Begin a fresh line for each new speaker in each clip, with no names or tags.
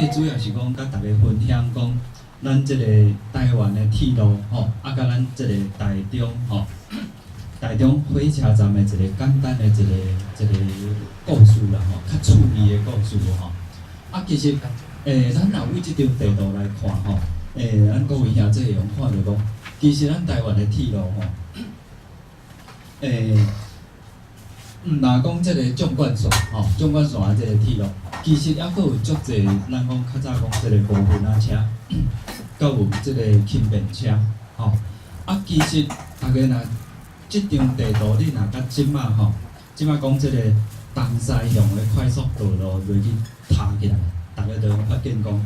个主要是讲，甲大家分享讲，咱即个台湾的铁路吼，甲咱即个台中吼，台中火车站的一个简单的一个故事啦吼，较趣味的故事吼。其实咱若为即张地图来看吼，咱各位兄弟用看着讲，其实咱台湾的铁路吼，毋若讲即个纵贯线吼，纵贯线的即个铁路，其实还佫有足侪咱讲较早讲即个无分仔车，佮有即个轻便车吼。其实大家若即张地图你若甲即马吼，即马讲即个东西向的快速道路落去查起来，大家就发现讲，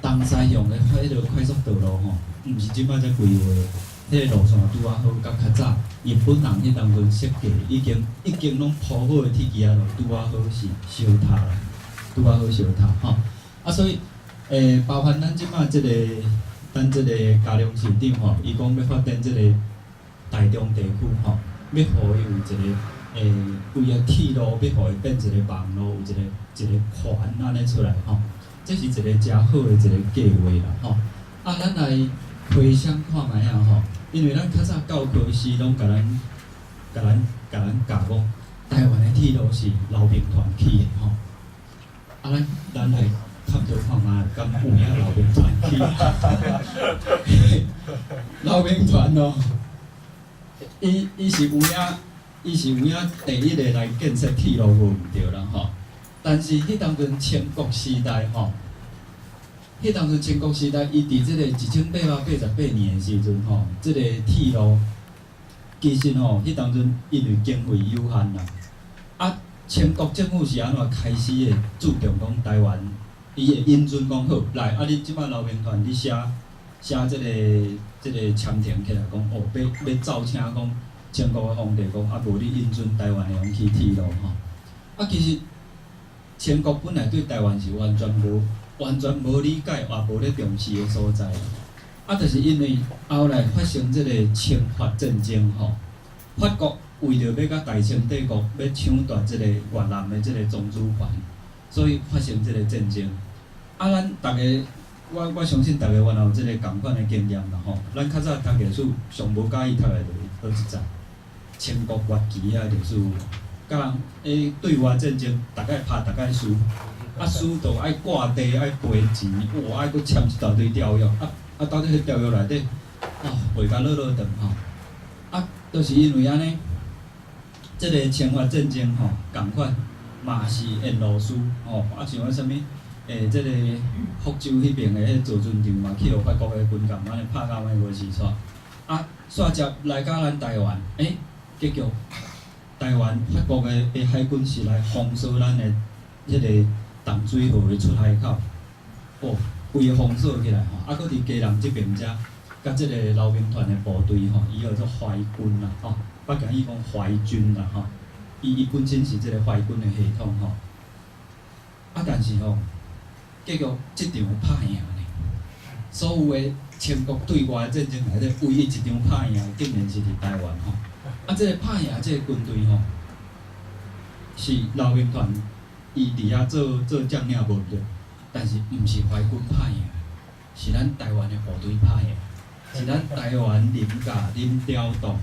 东西向的迄个快速道路吼，毋是即马才规划。迄个路线拄啊好，甲较早日本人迄当阵设计已经拢铺好的铁轨啊，就拄啊好是烧塌啦，拄啊好烧塌吼。所以包含咱即马即个咱即个嘉良市长吼，伊讲要发展即个台中地区吼，要互伊有一个规个铁路，要互伊变一个网络，有一个环安尼出来吼，这是一个诚好的一个计划啦吼。咱来回想看卖啊吼。因为咱较早教科书拢甲咱教讲，台湾的铁路是老兵团起的吼。咱来探讨看卖，敢有影老兵团起？老兵团哦，伊是有影第一个来建设铁路无毋对啦吼。但是迄当阵清国时代吼。迄当阵清国时代，伊伫即个1888年的时阵吼，即个铁路其实吼，迄当阵因为经费有限啦，清国政府是安怎开始的注重讲台湾，伊会引准讲好来，你即摆老兵团你写即个签订起来讲，要造请讲清国的皇帝讲，无你引准台湾会用起铁路吼。其实清国本来对台湾是完全无理解，也无咧重视的所在就是因为后来发生即个清法战争吼，法国为着要甲大清帝国要抢夺即个越南的即个宗主权，所以发生即个战争。咱大家，我相信大家原来有即个共款的经验啦吼。咱较早读历史，上无介意读的就是好一集清国末期啊历史，甲人对外战争，大概拍大概输。输到爱挂地，爱赔钱，哇！爱佫签一大堆条约，到底迄条约内底，赔甲落长吼。都是因为安尼，即个清法战争吼，共款嘛是沿路输吼。像啥物，即个福州迄边的迄造船厂嘛，去互法国的军舰安尼拍到安尼无是煞。煞接来到咱台湾，结局台湾法国的海军是来封锁咱的迄个。淡水河的出海口，规个封锁起来吼，佫伫嘉南即边遮，甲即个老兵团的部队吼，伊叫做淮军啦吼，我甲伊讲淮军啦吼，伊本身是即个淮军的系统吼，但是吼，结局即场拍赢呢，所有的清国对外战争内底，唯一一场拍赢，竟然是伫台湾吼，即个拍赢即个军队吼，是老兵团。伊伫遐做将领无对，但是毋是淮军拍赢，是咱台湾的部队拍赢，是咱台湾林家林调动，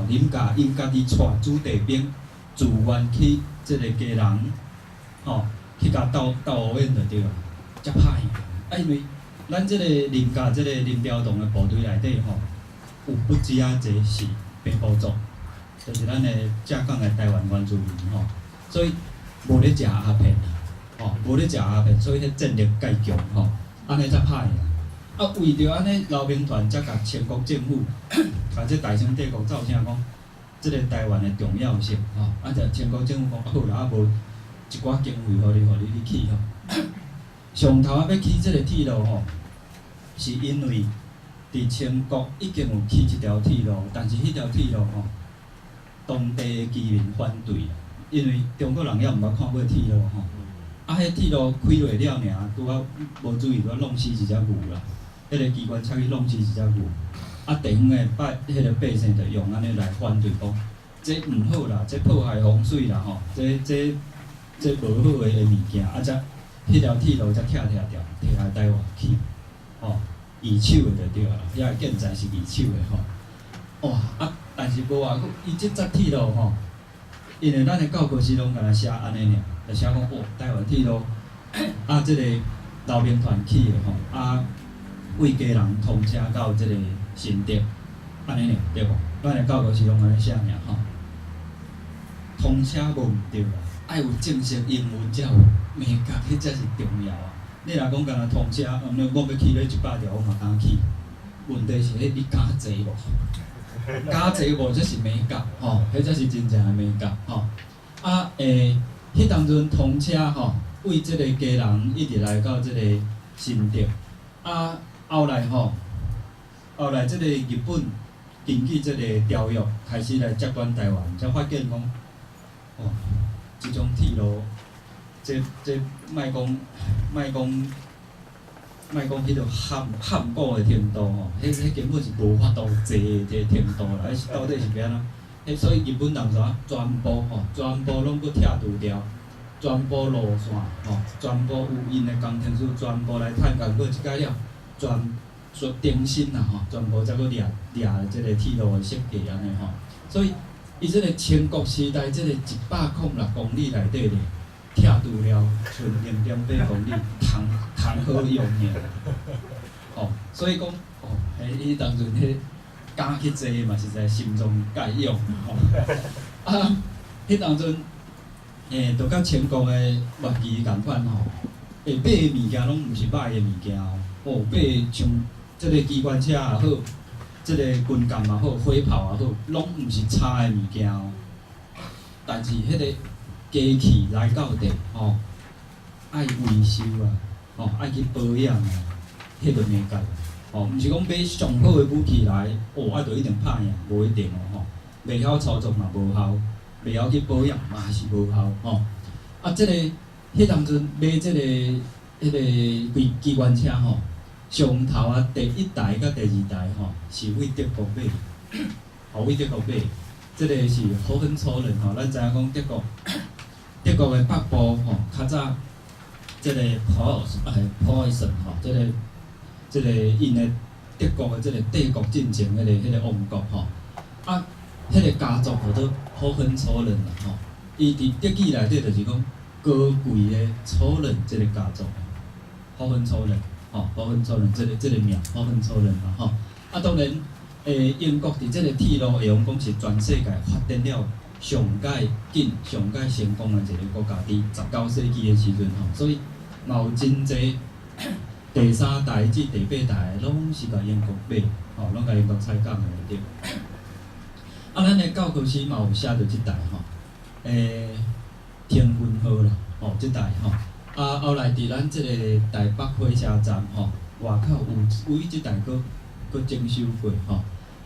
林家因家己带子弟兵自愿去即个家人，去甲斗乌烟就对啦，才拍赢。因为咱即个林家即个林调动的部队内底有不止侪是平埔族，就是咱的正港的台湾原住民所以。无咧食鸦片无咧食鸦片，所以迄战力介强安尼才拍赢。为着安尼，老兵团才甲清国政府，甲即大清帝国造声讲，即个台湾的重要性就清国政府讲好啦，无一寡经费互你去上头要起即个铁路是因为伫清国已经有起一条铁路，但是迄条铁路当地的居民反对啦。因为中国人也毋捌看过铁路迄铁路开落了尔，拄啊无注意，拄啊弄死一只牛啦。迄个机关枪去弄死一只牛，地方的迄个百姓就用安尼来反对讲，这毋好啦，这破坏风水啦这无好的物件，迄条铁路才拆来台湾去，吼，二手的就对啦，遐个建材是二手的吼。哇啊！但是无话，伊即则铁路吼，因为咱的教科书拢甲咱写安尼尔，就写讲哦，台湾铁路啊，即个老兵团起的吼，啊，为家人通车到即个新竹，安尼尔对无？咱的教科书拢安尼写尔吼。通车无毋对啦，爱有正式英文才有美感，迄才是重要啊！你若讲干那通车，我要去咧100条，我嘛敢去。问题是迄你敢坐无？敢坐无才是美感吼，迄才是真正的美感吼。啊迄当阵通车吼，为即个家人一直来到即个新竹。啊，后来即个日本根据即个条约开始来接管台湾，才发现讲。哦，即种铁路，这莫讲迄个撼古的程度吼，迄根本是无法度坐的程度啦，迄是到底是要安怎？所以日本人啥全部拢搁拆除掉，全部路线吼，全部有因的工程师全部来探工过一解了，全重新啦吼，全部再搁掠即个铁路的设计安尼吼，所以。伊即个清国时代，即个106公里内底咧，拆除了剩0.8公里，通好用尔。哦，所以讲，哦，伊当阵迄敢去坐嘛，实在心中介用吼。啊，迄当阵，就甲清国的末期共款吼，会买的物件拢毋是歹的物件哦，买像即个机关车也好。即个军舰也好，火炮也好，拢毋是差的物件哦。但是迄个机器来到地吼，爱维修啊，吼爱去保养啊，迄个美感吼，毋是讲买上好的武器来，哦，啊，就一定拍赢，无一定哦吼。袂晓操作嘛无效，袂晓去保养嘛是无效吼。啊，即个迄当阵买即个机关车吼。上头啊，第1代甲第2代吼，是为德国买，为德国买。即个是荷芬超人吼，咱知影讲德国的北部吼，较早即个Preußen吼，即个因的德国的即个帝国进程迄个王国吼，啊，迄个家族叫做荷芬超人啦吼，伊伫德语内底就是讲高贵的超人即个家族，荷芬超人。吼，荷芬超人，即个名，荷芬超人嘛吼。啊，当然，英国伫即个铁路会用讲是全世界发展了上界紧、上界成功的一个国家。伫19世纪的时阵吼，所以嘛有真侪第3代至第8代拢是甲英国买，吼，拢甲英国采购的对。啊，咱的教科书嘛有写着即代吼，天君号啦，吼，即代吼。啊，后来伫咱即个台北火车站吼，外口有为即代搁整修过吼。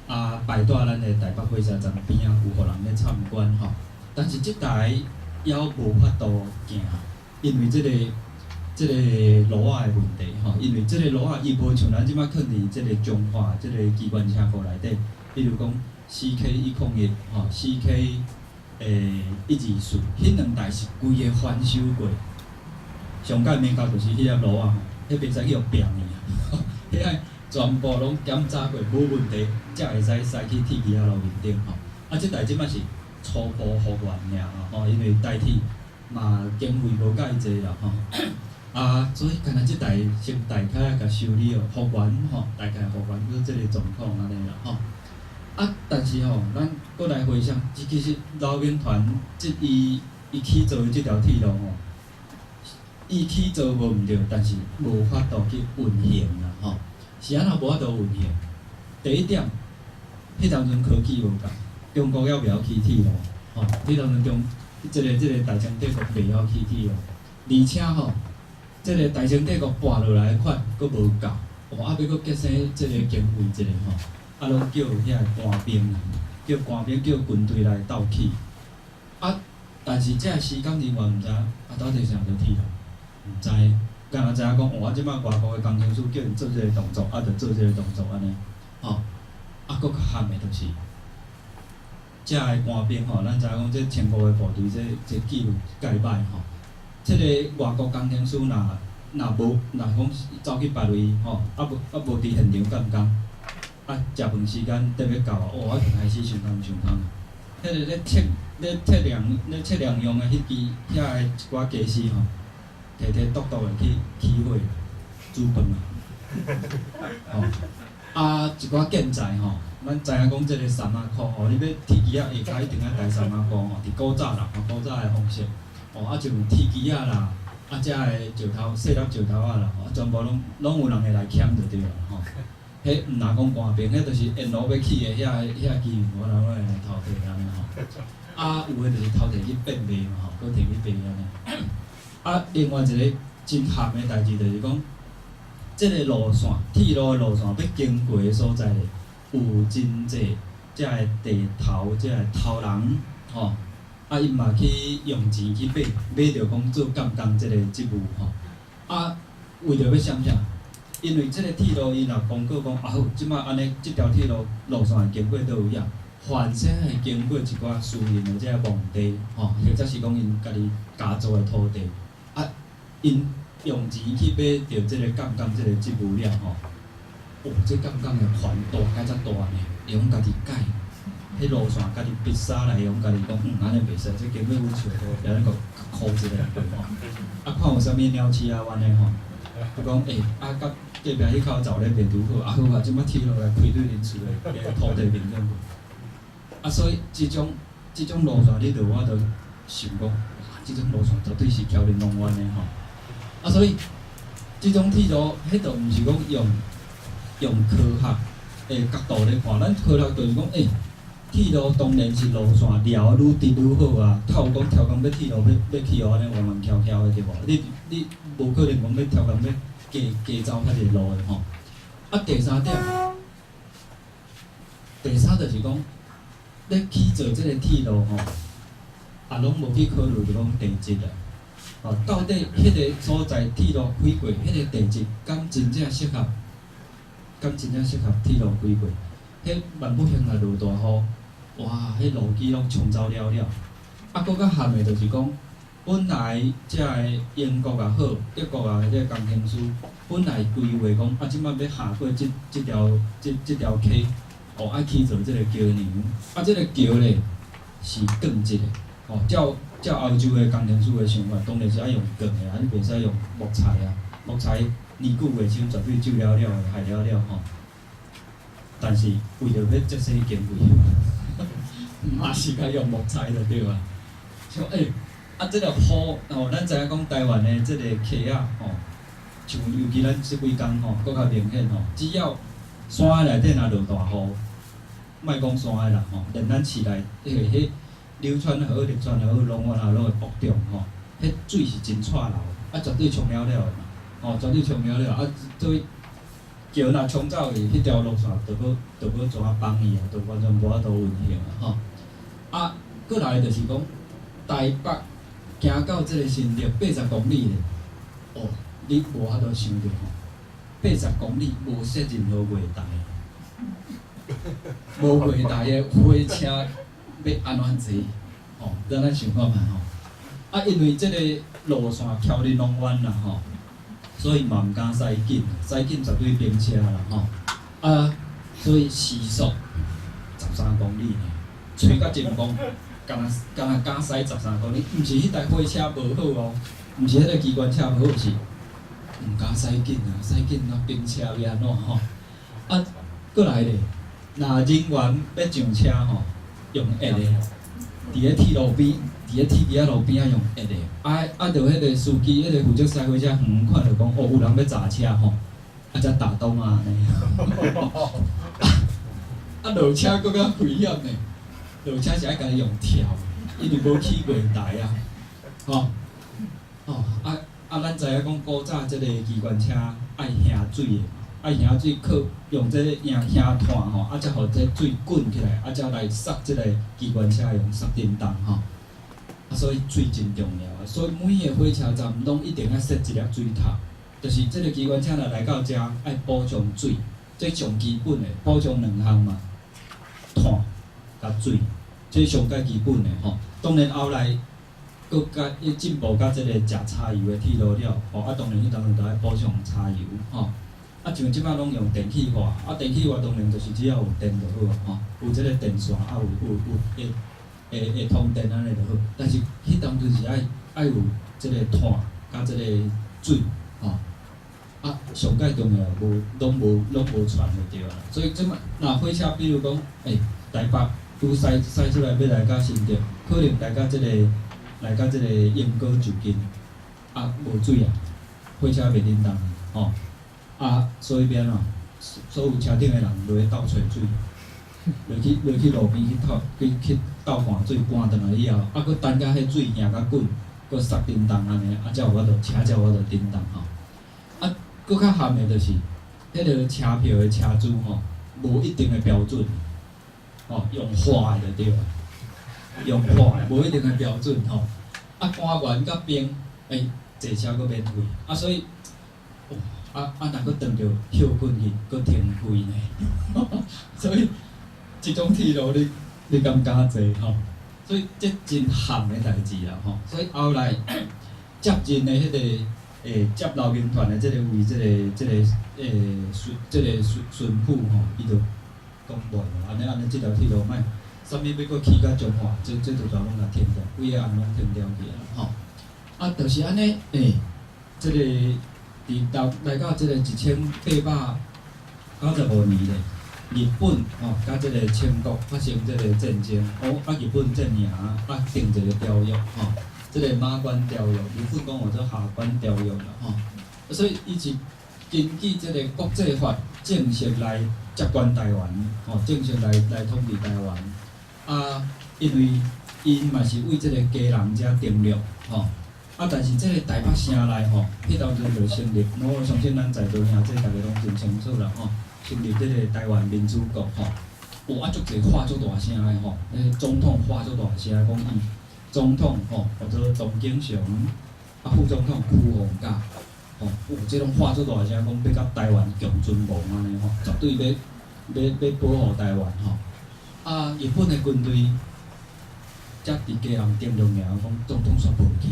啊，摆在咱的台北火车站边仔有互人咧参观吼。但是即代还无法度行，因为即个路仔的问题吼。因为即个路仔伊无像咱即摆囥伫即个中华即个机关车库内底，比如讲 CK101吼，CK 124，迄2台是规个翻修过。上界面交就是迄粒路啊，迄袂使去互变去，迄个全部拢检查过无问题，才会使驶去铁轨路面顶吼。啊，即代即摆是初步复原尔吼，因为代替嘛经费无介济啦吼。啊，所以干那即代先大概甲修理哦，复原吼，大概复原到即个状况安尼啦吼。啊，但是吼，咱过来回想，其实老兵团伊起造的即条铁路吼。伊起造无毋对，但是无法度去运行啦吼。是安怎无法度运行？第一点，迄当阵科技无够，中国还袂晓起铁路吼。迄当阵即个大清帝国袂晓起铁路，而且吼，即个大清帝国拨落来的款佫无够，啊，要佫节省即个经费一个吼，啊，拢叫遐官兵，叫军队来斗起。啊，但是这时间人员毋知到底啥叫铁路。毋知，敢若知影讲，我即摆外国的工程师叫因做即个动作，啊，着做即个动作安尼，吼，啊，佫较喊的，就是遮个官兵吼，咱知影讲，这清国的部队，这纪律介歹吼，即个外国工程师若无讲走去别位吼，无伫现场敢毋敢？食饭时间得要到啊，我就开始想通。迄个咧测量用的迄支遐个一寡技师吼，摕笃笃的去起火煮饭啊。一寡建材吼，咱知影讲即个3万箍吼，你要铁机啊下骹一定要带3万箍吼，伫古早啦，古早的方式，就铁机啊啦，遮个石头细粒石头啊啦，全部拢有人会来捡就对啦吼。迄毋若讲官兵，迄就是沿路要起的遐机，我人会来偷摕安尼吼。有诶就是偷摕去变卖嘛吼，搁摕去卖安尼。另外一个真咸诶代志就是讲，即个路线，铁路诶路线要经过诶所在咧，有真济遮个地头，遮个头人吼。伊嘛去用钱去买着讲做监工即个职务吼。为着要啥？因为即个铁路伊若公告讲好，即摆安尼即条铁路路线会经过倒位啊，反正会经过一寡私人的即个墓地吼，或者是讲因家己家族的土地，因用钱去买着即个监工即个职务了吼。即监工的权大甲遮大呢，会用家己改，迄路线家己必杀来用家己讲，安尼袂使，即经过阮厝土地，安尼个箍一个吼。看有啥物鸟鼠啊，阮的吼。就讲甲隔壁迄口走咧袂拄好，好即摆铁路来开对恁厝的土地面顶。所以即种路线，你我着想讲，即种路线绝对是桥林龙湾的吼。所以即种铁路，迄着毋是讲用科学的角度咧看，咱科学就是讲，铁路当然是路线撩愈直愈好啊。透讲超工要铁路要去安尼弯弯翘翘的对无？你无可能讲要超工要加走遐个路的吼。第三点，就是讲，咧去做即个铁路吼，拢无去考虑着讲地质啊。到底迄个所在铁路开过，迄个地质敢真正适合？铁路开过？迄万不幸若落大雨，哇！迄路基拢冲走了。搁较咸的就是讲，本来遮个英国也好，德国即个工程师，本来规划讲，即摆要下过即条溪，爱去做即个桥梁。即个桥咧是钢制的，照欧洲的工程师的想法，当然是爱用钢的，你袂使用木材啊。木材年久月深，绝对旧了的，害了吼。但是为着要节省经费，嘛是该用木材的对吧？像即个雨咱知影讲台湾的即个溪啊像尤其咱即几工搁较明显只要山的内底若落大雨，莫讲山的啦连咱市内迄流川河、立川河、龙湾河拢会暴涨迄水是真错流，绝对冲了的嘛，绝对冲了所以桥若冲走去，迄条路线就要怎啊放伊就完全无法度运行过来就是讲台北行到即个新竹80公里咧，你无法度想着80公里无设任何月台，无月台的火车要安怎坐？咱想看觅因为即个路线桥林龙湾啦所以嘛毋敢驶紧绝对冰车啦所以时速13公里呢，吹甲真风，敢若敢驶13公里，毋是迄台火车无好毋是迄个机关车无好，是毋敢驶紧冰车要安怎过来咧，若人员要上车用压的，伫咧铁路边。伫咧铁轨路边用压的，着迄个司机，迄个负责驶火车远看着讲，有人要砸车才打动安尼。落车搁较危险呢，落车是爱家己用跳，因为无去月台咱知影讲古早即个机关车爱下水的，爱下水靠用即个下炭才互即水滚起来，才来刹即个机关车用刹电动所以水真重要所以每个火车站拢一定要设一粒水塔，就是即个机关车若来到遮，爱补充水，这上基本的补充2项嘛，炭甲水，这上介基本的当然后来佮伊进步甲即个食柴油的铁路了，吼啊当然迄当中着爱补充柴油，吼。啊，像即摆拢用电气化，啊电气化当然就是只要有电就好啊，吼，有即个电线，啊会通电安尼就好。但是迄当阵是爱有即个碳甲即个水，吼。啊，上界重要拢无传就对啦。所以即摆若火车，比如讲，台北拄驶出来要来到新竹，可能来到即个莺歌就近，啊无水啊，火车袂恁当，吼。啊，所以变哦，所有车顶的人落去斗找水，落去路边去斗换水，搬转来以后，啊，佫等甲迄水行甲滚，佫塞叮当安尼，啊，才有法度车才有法度叮当吼。啊，佫较含的就是，迄个车票的车资吼，无一定的标准，吼，用花的就对啦，用花的无一定的标准吼。啊，官员甲兵，坐车佫免费，啊，所以。若佫撞着休困去，佫停开呢，所以即种铁路你敢敢坐吼？所以这真项的代志啦吼。所以后来接任的迄个接老兵团的即个位，即个巡抚吼，伊就讲无安尼即条铁路莫，啥物要佫起甲中华，这就全拢甲停掉，规个案拢停掉去啊吼。啊，就是安尼即个。来到即个1895年咧，日本甲即个清国发生即个战争，日本阵营定一个条约即个马关条约，日本讲叫做下关条约啦所以伊是根据即个国际法正式来接管台湾正式来统治台湾因为因嘛是为即个家人遮订立但是即个台北城内迄当阵就成立，我相信咱在座兄弟大家拢真清楚啦成立即个台湾民主国足侪话足大声的总统话足大声讲伊总统叫做董景祥，副总统邱宏甲即种话足大声讲要甲台湾共存亡安尼绝对要保护台湾日本的军队则伫家人点名讲总统煞无去。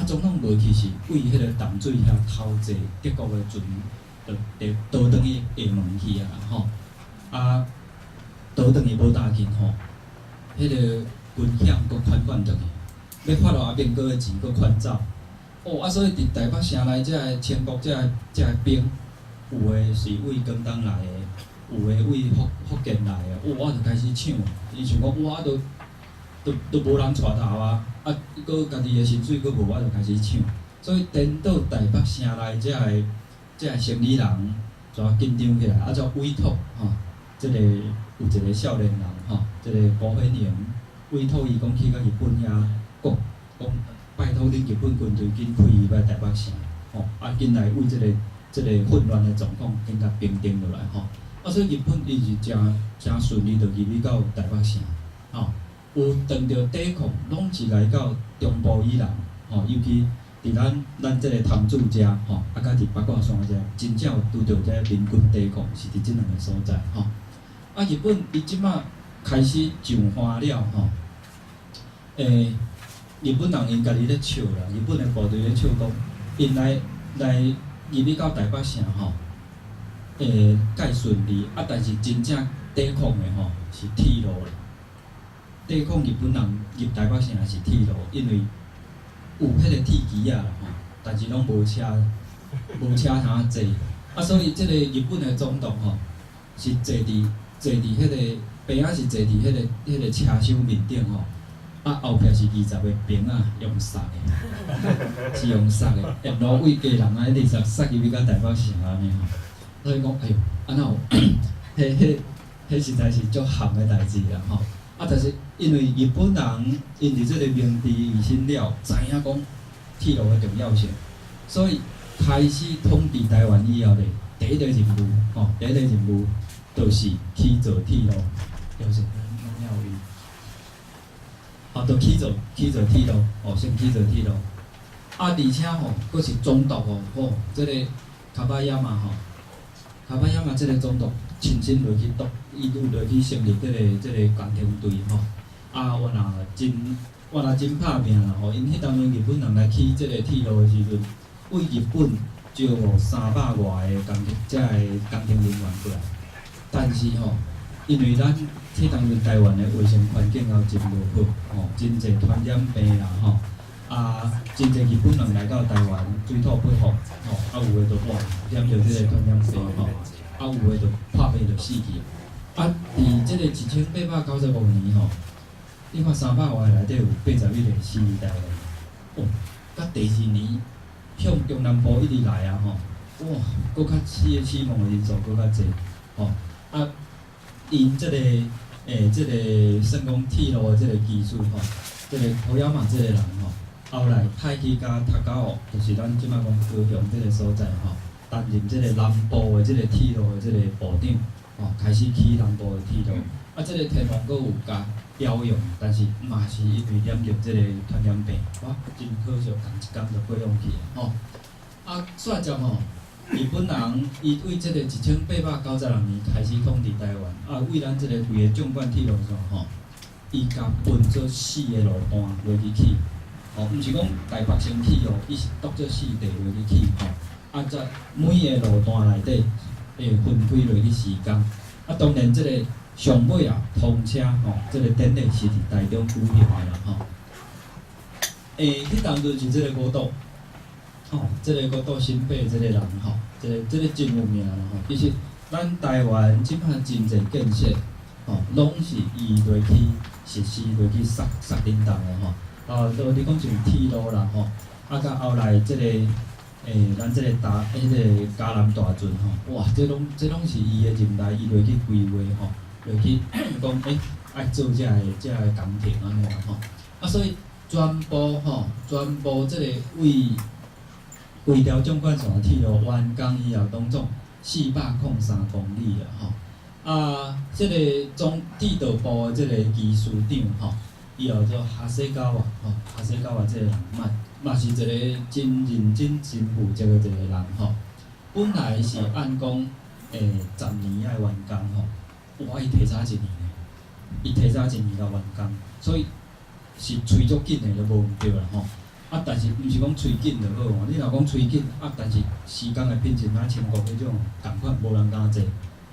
总统无去是为迄个淡水遐偷坐德国的船，倒转去厦门去倒转去无大紧迄个军险佫款转转去，要发落民国的钱佫款走。所以伫台北城内遮个清国遮个兵，有诶是为广东来的，有诶为福建来的，我就开始抢，伊想讲都无人带头佫家己诶薪水佫无，我就开始抢，所以颠倒台北城内遮个生理人全紧张起来，才委托即个有一个少年人即个高显荣委托伊讲去到日本遐讲拜托恁日本军队紧开伊来台北城紧来为即个混乱诶状况紧甲平定落来所以日本伊是真顺利就入去到台北城有当着抵抗，拢是来到中部以南，尤其伫咱即个潭子遮，甲伫八卦山遮，真正有拄着这民军抵抗，是伫即两个所在，日本伊即马开始上花了，日本人因家己咧笑啦，日本的部队咧笑讲，因来入去到台北城介顺利，但是真正抵抗的是铁路啦。抵抗日本人入台北城是铁路，因为有迄个铁机啦但是拢无车通坐所以即个日本的总统是坐伫迄个边仔是坐伫迄个车厢面顶后壁是20个兵用塞的，是用塞的，沿路为家人20塞入去到台北城安尼所以讲安怎有迄实在是足含的代志啦但是因为日本人因伫即个明治维新了，知影讲铁路的重要性，所以开始统治台湾以后咧，第一个任务就是起造铁路，就是就起造铁路，先起造铁路，而且佫是总督即个卡巴亚马即个总督亲身落去伊有落去成立即个工程队我若我若真拍拼啦吼，因迄当阵日本人来起即个铁路的时阵，为日本招募300外个工遮个工程人员过来，但是吼，因为咱迄当阵台湾的卫生环境也真无好，吼，真侪传染病啦吼，真侪日本人来到台湾水土不服，吼，有诶就哇染着即个传染病吼，有诶就破病就死去。伫即个1895年吼，你看300外内底有81个死于台湾，哦，甲第2年向中南部一直来啊吼，哇，搁较死亡的人数搁较侪，吼，因即个算讲铁路的即个技术吼，即个土野马即个人吼，后来派去甲读到哦，就是咱即摆讲高雄即个所在吼，担任即个南部的即个铁路的即个部长。哦，开始起南部的铁路，即个天王阁有甲调用，但是嘛是因为染着即个传染病，哇，真可惜，共一工就过用去吼。煞接吼，日本人伊为即个1896年开始统治台湾，为咱即个规个纵贯铁路上吼，伊甲分做4个路段落去起，吼，毋是讲台北先起哦，伊是剁做4地落去起吼，则每个路段内底。会分开落去时间，当然即个上尾通车吼，即个典礼是伫台中举行的啦吼。迄当就是即个五岛，吼，即个五岛新北即个人吼，即个真有名啦吼。其实咱台湾即摆真侪建设，吼，拢是伊落去实施落去杀领导的吼。你讲像铁路啦吼，甲后来即个。咱即个迄个嘉南大圳吼，哇，这拢是伊的任内，伊落去规划吼，落去讲爱做遮个工程安尼啦吼。所以全部即个规条纵贯线铁路完工以后，当总403公里啦吼。即个总铁道部的即个技术长吼，伊叫做哈西高啊吼，哈西高啊即个人嘛是一个真认真、真负责的一个人吼。本来是按讲10年爱完工吼，哇，伊提早1年呢，伊提早1年才完工，所以是催足紧的就无毋对啦吼。但是毋是讲催紧就好哦，你若讲催紧但是时间的品质若像国迄种共款，无人敢做。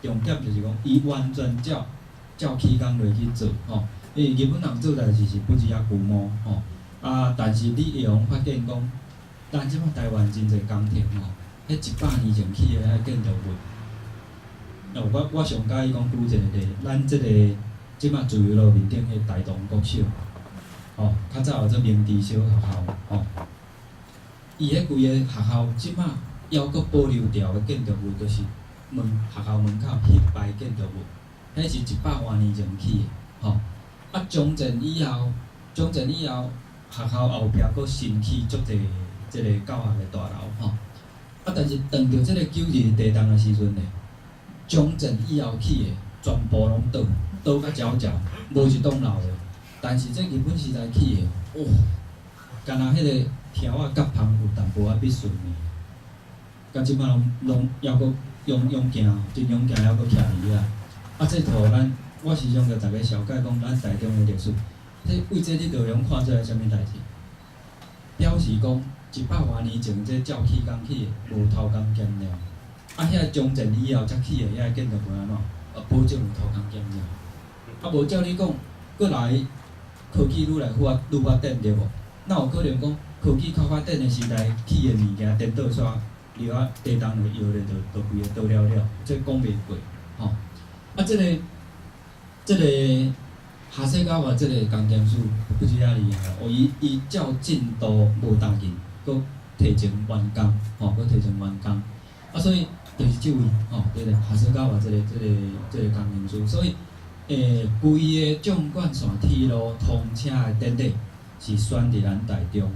重点就是讲，伊完全照起工落去做吼。因为日本人做代志是不止规模吼。但是你会用发现讲，咱即摆台湾真侪工程吼，迄100年前起的迄建筑物，我上介意讲举一个例，咱即个即摆自由路面顶迄台东国小，吼，较早有做明治小学校，吼，伊迄规个学校即摆还佫保留掉的建筑物，就是学校门口迄排建筑物，迄是100多年前起的，吼，中正以后。学校后壁佫新起足侪即个教学的大楼吼，但是当着即个9日地震的时阵呢，中正以后起的全部拢倒甲焦焦，无一栋楼的。但是这日本时代起的，哇，干那迄个条甲旁有淡薄仔必顺的，甲即摆拢还佫用行，真用行还佫徛伫遐。这图我时常甲大家小解讲，咱台中的历史。为这你着用看出来啥物代志？表示讲100多年前这照起工起的，无偷工减料。遐中正以后才起的遐建筑物安怎？保证有偷工减料。无照你讲，过来科技愈来愈发展对无？哪有可能讲科技较发展的时代起的物件颠倒煞，留地动就摇咧，就规个倒了了，这讲袂过吼。这个。哈西高啊，即个工程师不是遐厉害哦，伊照进度无当紧，佫提前完工，佫提前完工，所以就是即位对咧，哈西高啊，即个工程师，所以规个纵贯线铁路通车的典礼是选伫咱台中，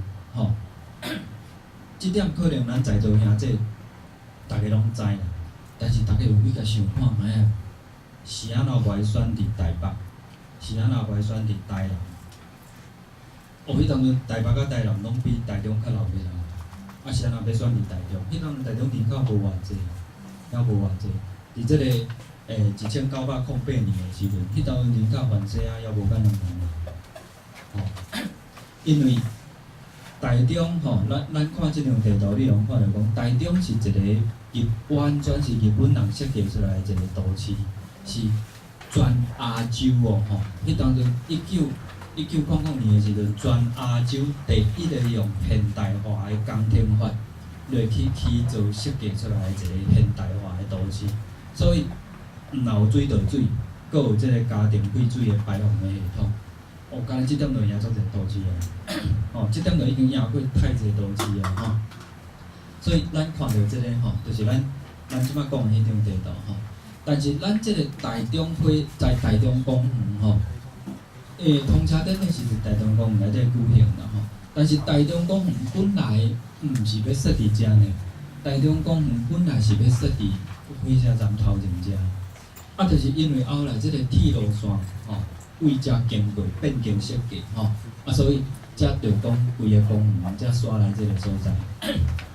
即点可能咱在座兄弟大家拢知啦，但是大家有比较想看卖啊，是安怎袂选伫台北？是安怎袂选伫台南？迄当阵台北甲台南拢比台中较闹热闹，是安怎要选伫台中？迄当阵台中人口无偌济，还无偌济。伫即个1908年的时阵，迄当阵人口原西还无甲2万。因为台中吼，咱看即张地图，你用看着讲，台中是一个完全是日本人设计出来的一个都市，是全亚洲哦吼。迄当阵1900年的时阵，全亚洲第一个用现代化的工程法落去起造设计出来的一个现代化的都市。所以，毋但有水道水，阁有即个家庭废水的排放的系统。哦，干那即点就赢足侪都市啊！哦，即点就已经赢过太侪都市啊！吼，所以咱看到即个吼，就是咱即摆讲的迄张地图吼。但是咱即个台中会在台中公园吼，通车顶的是台中公园内底举行啦吼。但是台中公园本来毋是要设伫遮呢，台中公园本来是要设伫火车站头前遮，啊，就是因为后来即个铁路线吼。为遮经过变更设计吼，啊，所以才着讲规个公园才刷来即个所在。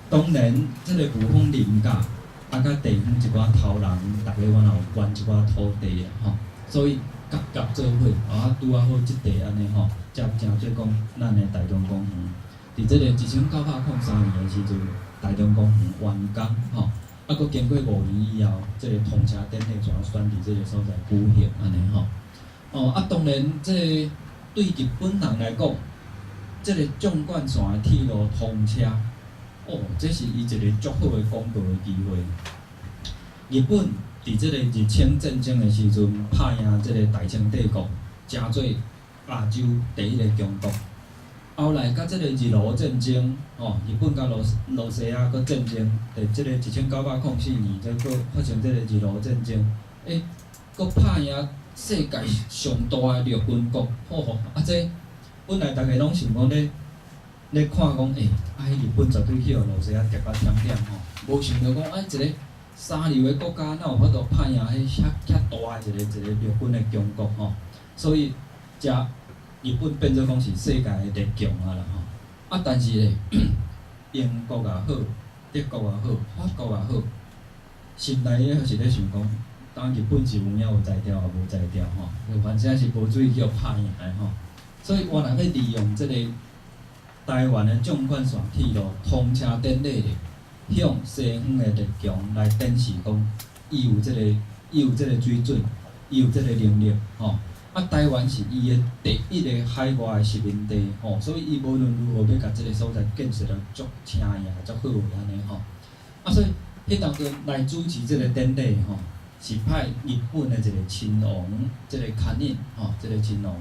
当然，即个雾峰林甲啊，甲地方一寡头人，逐个我有捐一寡土地啊吼，所以夹做伙，啊，拄啊好即地安尼吼，才成做讲咱的台中公园。伫即个1903年的时阵，台中公园完工吼，啊，佫经过5年以后，即个通车典礼就要选伫即个所在举行安尼吼。哦，啊，当然，这对日本人来讲，这个纵贯线的铁路通车，哦，这是伊一个足好的广告的机会。日本伫这个日清战争的时阵，拍赢这个大清帝国，成做亚洲第一个强国。后来甲这个日俄战争，哦，日本甲罗西亚搁战争，伫这个1904年，再搁发生这个日俄战争，搁拍赢。世界上大诶陆军国，啊！这本来大家拢想讲咧看讲，日本绝对去互罗西亚夹到忝忝吼，无想到讲，一个三流诶国家，哪有法度拍赢遐大诶一个陆军诶强国吼？所以，遮日本变做讲是世界诶列强啊啦吼。啊，但是咧，英国也好，德国也好，法国也好，心内咧是咧想讲。当日本是有影有才调也无才调吼，反正是无注意去互拍赢的吼。所以我人要利用即个台湾的纵贯线铁路通车典礼咧，向西方的列强来展示讲，伊有即个水准，伊有即个能力吼。啊，台湾是伊的第一个海外的殖民地吼，所以伊无论如何要甲即个所在建设得足轻盈、足好安尼吼。啊，所以迄当阵来主持即个典礼吼。是派日本的一个亲王，即个卡印吼，即个亲王，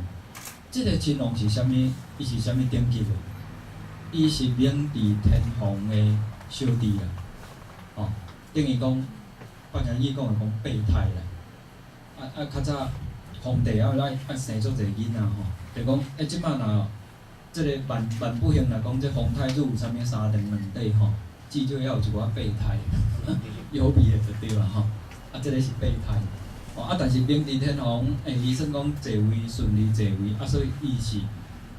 即个亲王是啥物？伊是啥物等级的？伊是明治天皇的小弟啦，吼，等于讲，别人伊讲的讲备胎啦。较早皇帝生足侪囡仔吼，就讲即摆若即个万不幸来讲，即皇太子有啥物3长2短吼，至少要有一寡备胎，有备的就对啦吼。啊，即个是备胎，哦，但是明治天皇，伊算讲坐位顺利坐位，所以伊是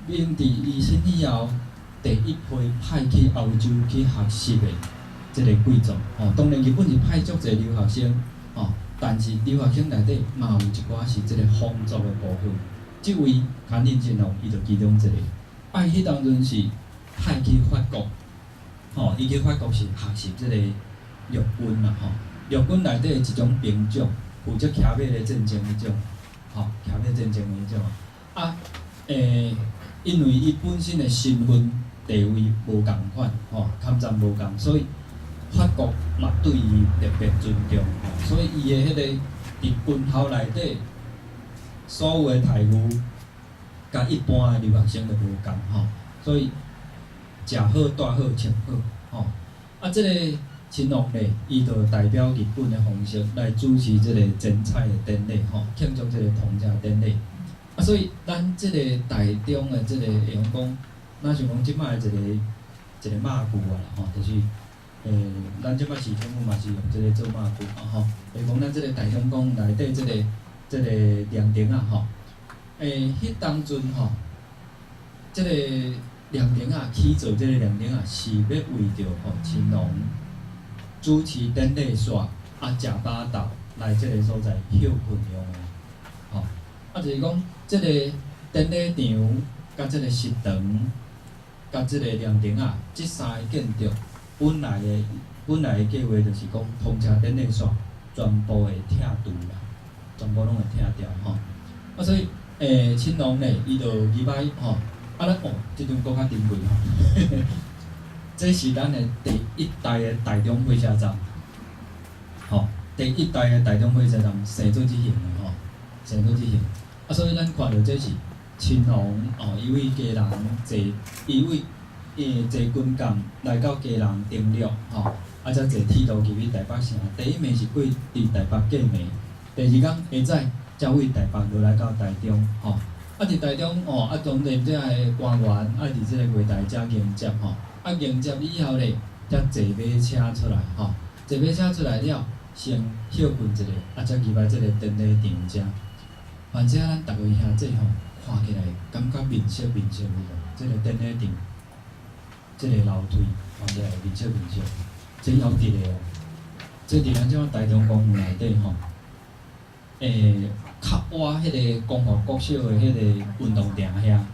明治维新以后第一批派去欧洲去学习的即个贵族，当然日本是派足侪留学生，但是留学生内底嘛有一寡是即个皇族的部分，即位卡印亲王伊就其中一个，迄当阵是派去法国，伊去法国是学习即个陆军啦，陆军内底的一种兵种，负责骑马的战争迄种，骑马战争迄种。因为伊本身的身份地位无共款，参战无共，所以法国嘛对伊特别尊重，所以伊的迄个伫军校内底所有的待遇，甲一般的留学生都无共，所以食好、住好、穿好，即个。亲王咧，伊就代表日本的方式来主持即个剪彩的典礼，庆祝即个通车典礼。所以咱即个台中的即个会用讲，咱想讲即摆的一个马具啊啦，就是咱即摆市政府嘛是用即个做马具啊，会讲咱即个台中公内底即个亮灯啊，迄当阵即个亮灯啊，起造即个亮灯啊，是要为着亲王。主持典礼煞食饱斗来即个所在休困用的，就是讲即个典礼场甲即个食堂甲即个凉亭啊，即三个建筑本来的计划就是讲通车顶个线全部会拆除啦，全部拢会拆掉吼。啊，所以青龙咧，伊就入摆吼，啊咱即张搁较珍贵吼，这是咱的第一代的台中火车站，吼，第一代的台中火车站生做即型的吼，生做即型。啊，所以咱看到这是青龙哦，伊为家人坐，伊为坐军舰来到家人登陆吼，啊，则坐铁路入去台北城。第一暝是过伫台北过暝，第二天下早才为台北落来到台中吼。啊，伫台中哦，啊当然遮个官员啊，伫即个月台遮迎接吼，啊迎接以后咧，才坐马车出来吼，坐马车出来了，先歇困一下，啊，才入来即个登礼场遮。反正咱逐位兄弟吼，看起来感觉面色有无？即个登礼场，即个楼梯看起来面色，这要伫个哦。这伫咱即个台中公园内底吼，较挖迄个光华国小的迄个运动场遐，啊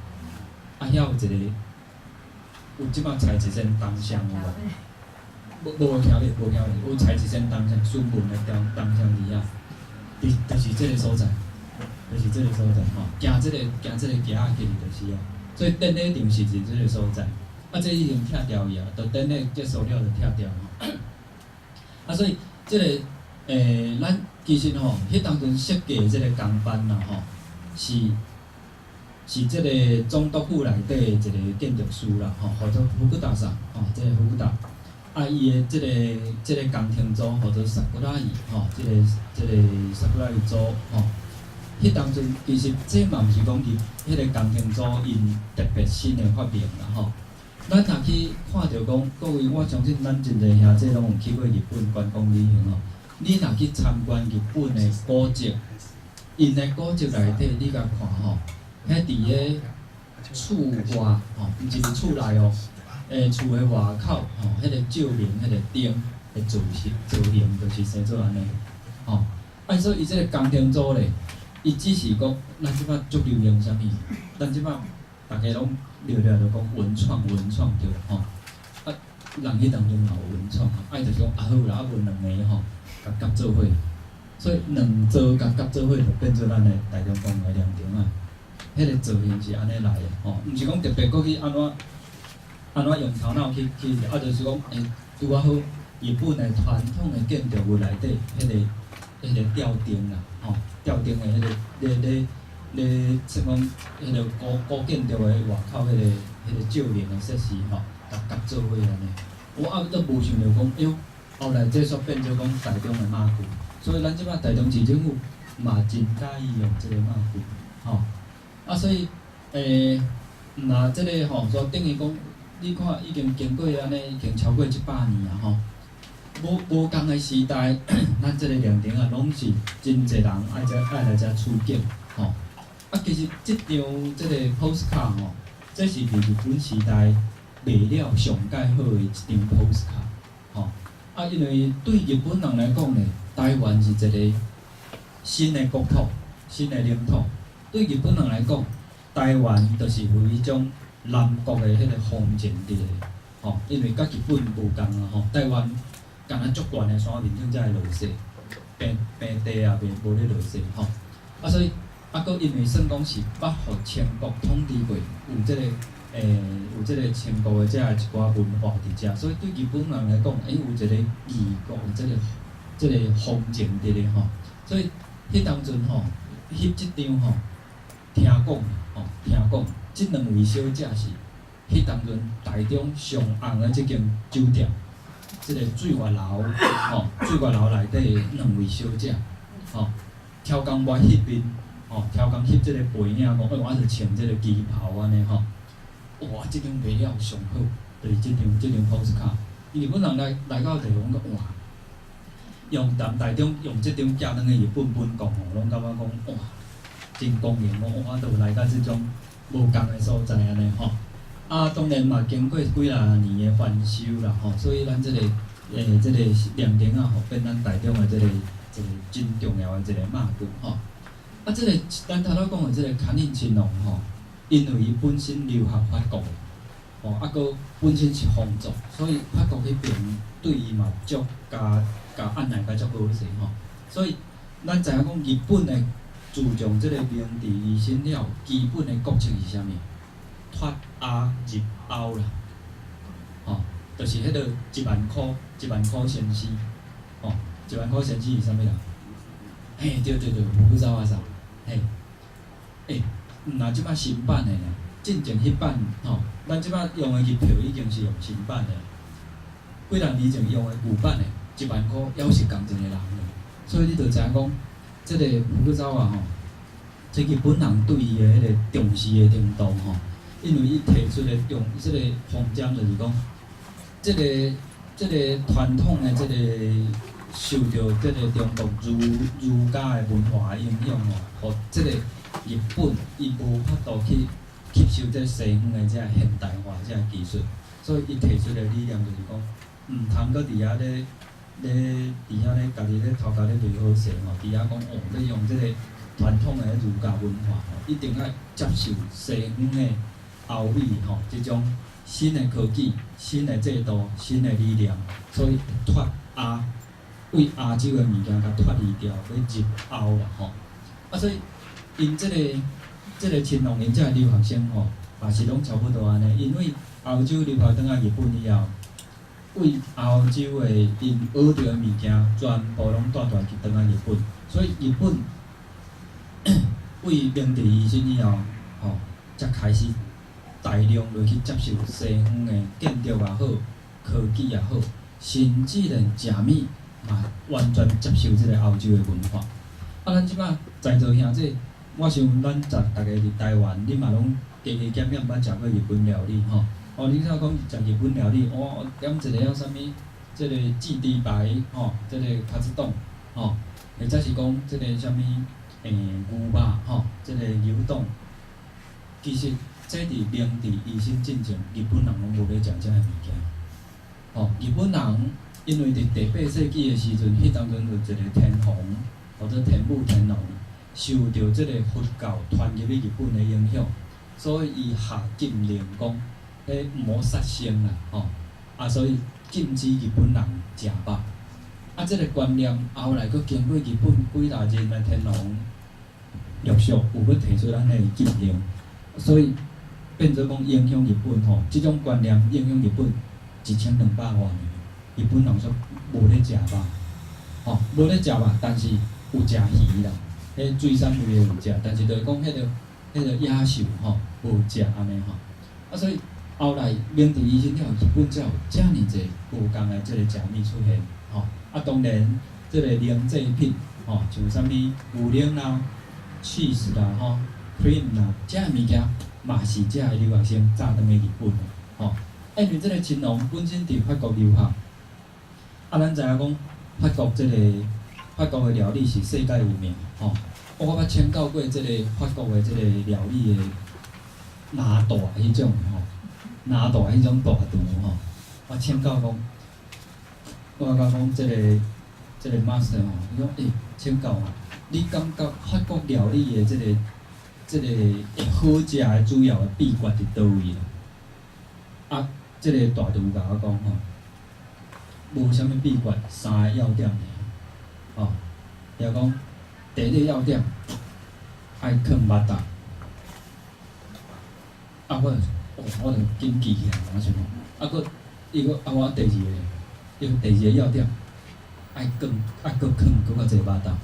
遐有一个，有即摆柴一身铜像有无？无听咧，有柴一身铜像，孙文的铜像伫遐，就是即个所在。就是即个所在吼，行即个行即个街仔去就是啊，所以登礼场是伫即个所在，啊，这已经拆掉伊啊，到登礼结束了就拆掉吼。啊，所以即个咱其实吼，迄当阵设计的即个工班啦吼，是即个总督府内底的一个建筑师啦吼，叫做福古达さん吼，即个福古达。啊，伊的即个工程组叫做萨古拉伊吼，即个萨古拉伊组吼。迄当阵其实这嘛毋是讲伊迄个工程组因特别新的发明啦吼。咱若去看着讲，各位我相信咱真侪兄弟拢有去过日本观光旅行吼。你若去参观日本的古迹，因的古迹内底，你甲看吼，迄伫个厝外吼，毋是伫厝内哦，厝的外口吼，迄个照明、迄个灯的造型，就是生做安尼吼。啊，所以伊即个工程组咧。伊只是讲，咱即摆足流行啥物？咱即摆大家拢聊聊着讲文创着吼。啊，人迄当中也有文创，啊，就是讲啊好啦，啊文两个吼，甲做伙，所以两做甲做伙就变做咱的台中公园凉亭啊。迄个造型是安尼来的吼，毋是讲特别过去安怎用头脑去，啊，就是讲拄啊好日本的传统的建筑物内底迄个吊灯啦，吼。吊灯的迄个咧，像讲迄个古建筑的外口迄个照明的设施吼，甲做伙安尼。我还都无想着讲，哎呦，后来这煞变做讲台中的马具，所以咱即摆台中市政府嘛真介意用即个马具，吼。啊，所以那即个吼，所等于讲，你看已经经过安尼，已经超过100年啊，吼。无共个时代，咱即个凉亭啊，拢是真侪人爱来遮取景吼。啊，其实即张即个 postcard 吼，这是伫日本时代卖了上介好的一张 postcard 吼。啊，因为对日本人来讲咧，台湾是一个新的国土、新的领土。对日本人来讲，台湾就是有一种南国的迄个风情伫咧吼。因为甲日本无共啊吼，台湾。敢若足悬的山面顶才会落雪，平地啊无咧落雪吼。啊，所以佫因为算讲是捌互清国统治过，有即个有即个清国的遮一寡文化伫遮，所以对日本人来讲，有一个异国的即个风情伫咧吼。所以迄当阵吼，翕即张吼，听讲即两位小姐是迄当阵台中上红的即间酒店。即个水月楼，吼，水月楼内底两位小姐，吼，超工我翕面，吼，超工翕即个背影，讲，我是穿即个旗袍安尼吼，哇，即张卖了上好，就是即张 postcard，日本人来到地方讲哇，用台中用即张寄转去日本本国吼，拢感觉讲哇，真公平，我都来到即种无共的所在安尼吼。啊，当然嘛，经过几啊年的翻修啦，吼，所以咱即个即个凉亭啊，吼，变咱台中的即个真重要的一个马具吼。啊，即个咱头仔讲的即个牵引青龙吼，因为伊本身留学法国，啊，佮本身是皇族，所以法国迄边对伊嘛足加按捺甲足好势吼。所以咱知影讲日本的自从即个明治维新了，基本的国策是啥物？脱亚入欧啦，就是迄个10000块先施，10000块先施是啥物啦？嘿，对，胡须走啊啥？嘿，若即摆新版的呢，进前迄版咱即摆用的日票已经是用新版的，几若年前用的旧版的10000块，还是共一个人咧。所以你着知影讲，即个胡须走啊即日本人对伊的迄个重视的程度因为伊提出的用即个方针就是讲，即个传统的即个受到即个中国儒家的文化的影响互即个日本伊无法度去吸收即西方的即现代化即技术，所以伊提出的理念就是讲，毋通搁伫遐咧家己咧头家咧卖好势伫遐讲要用即个传统的儒家文化一定要接受西方的欧美即种新的科技、新的制度、新的理念，所以脱亚为亚洲的物件甲脱离掉，要入欧啦所以因即个青农因遮留学生也是拢差不多安尼，因为欧洲留学转来日本以后，为欧洲的因学到的物件，全部拢带去转来日本，所以日本为明治维新以后才开始大量落去接受西方的建筑也好、科技也好，甚至连食物嘛完全接受即个欧洲的文化。咱即摆在座兄弟，我想咱逐个伫台湾，恁嘛拢加减减捌食过日本料理你怎讲食日本料理？点一个啥物？即个炙猪排即个卡子冻或者是讲即个啥物牛肉即个牛冻，其实这伫明治维新进前，日本人拢无咧食遮个物件。日本人因为伫第8世纪的时阵，迄当阵就一个天皇或者天武天皇受到即个佛教传入去日本的影响，所以伊下禁令讲，毋好杀生啦所以禁止日本人食肉。即个观念后来佫经过日本几大任的天皇陆续有佫提出咱的禁令，所以变做讲影响日本即种观念影响日本1200多年，日本人说无咧食肉无咧食肉，但是有食鱼啦，水产类的有食，但是就是讲迄个野兽无食安尼所以后来明治维新了，日本才有遮尔济无共的即个食物出现当然即个零制品像啥物牛奶啦、cheese 啦cream 啦，遮个物件嘛是遮个留学生早转去日本因为即个青农本身伫法国留学，咱知影讲法国的料理是世界有名我捌请教过即个法国的即个料理的拿大迄种拿大迄种大厨我请教讲，我讲即个 master 伊讲请教你感觉法国料理的即个会好食的主要的秘诀伫倒位啦？即个大厨甲我讲无啥物秘诀，3个要点尔伊讲第一个要点爱放肉蛋，我就紧记起来，我想讲，伊个我第二个，第二个要点爱放搁较济肉蛋。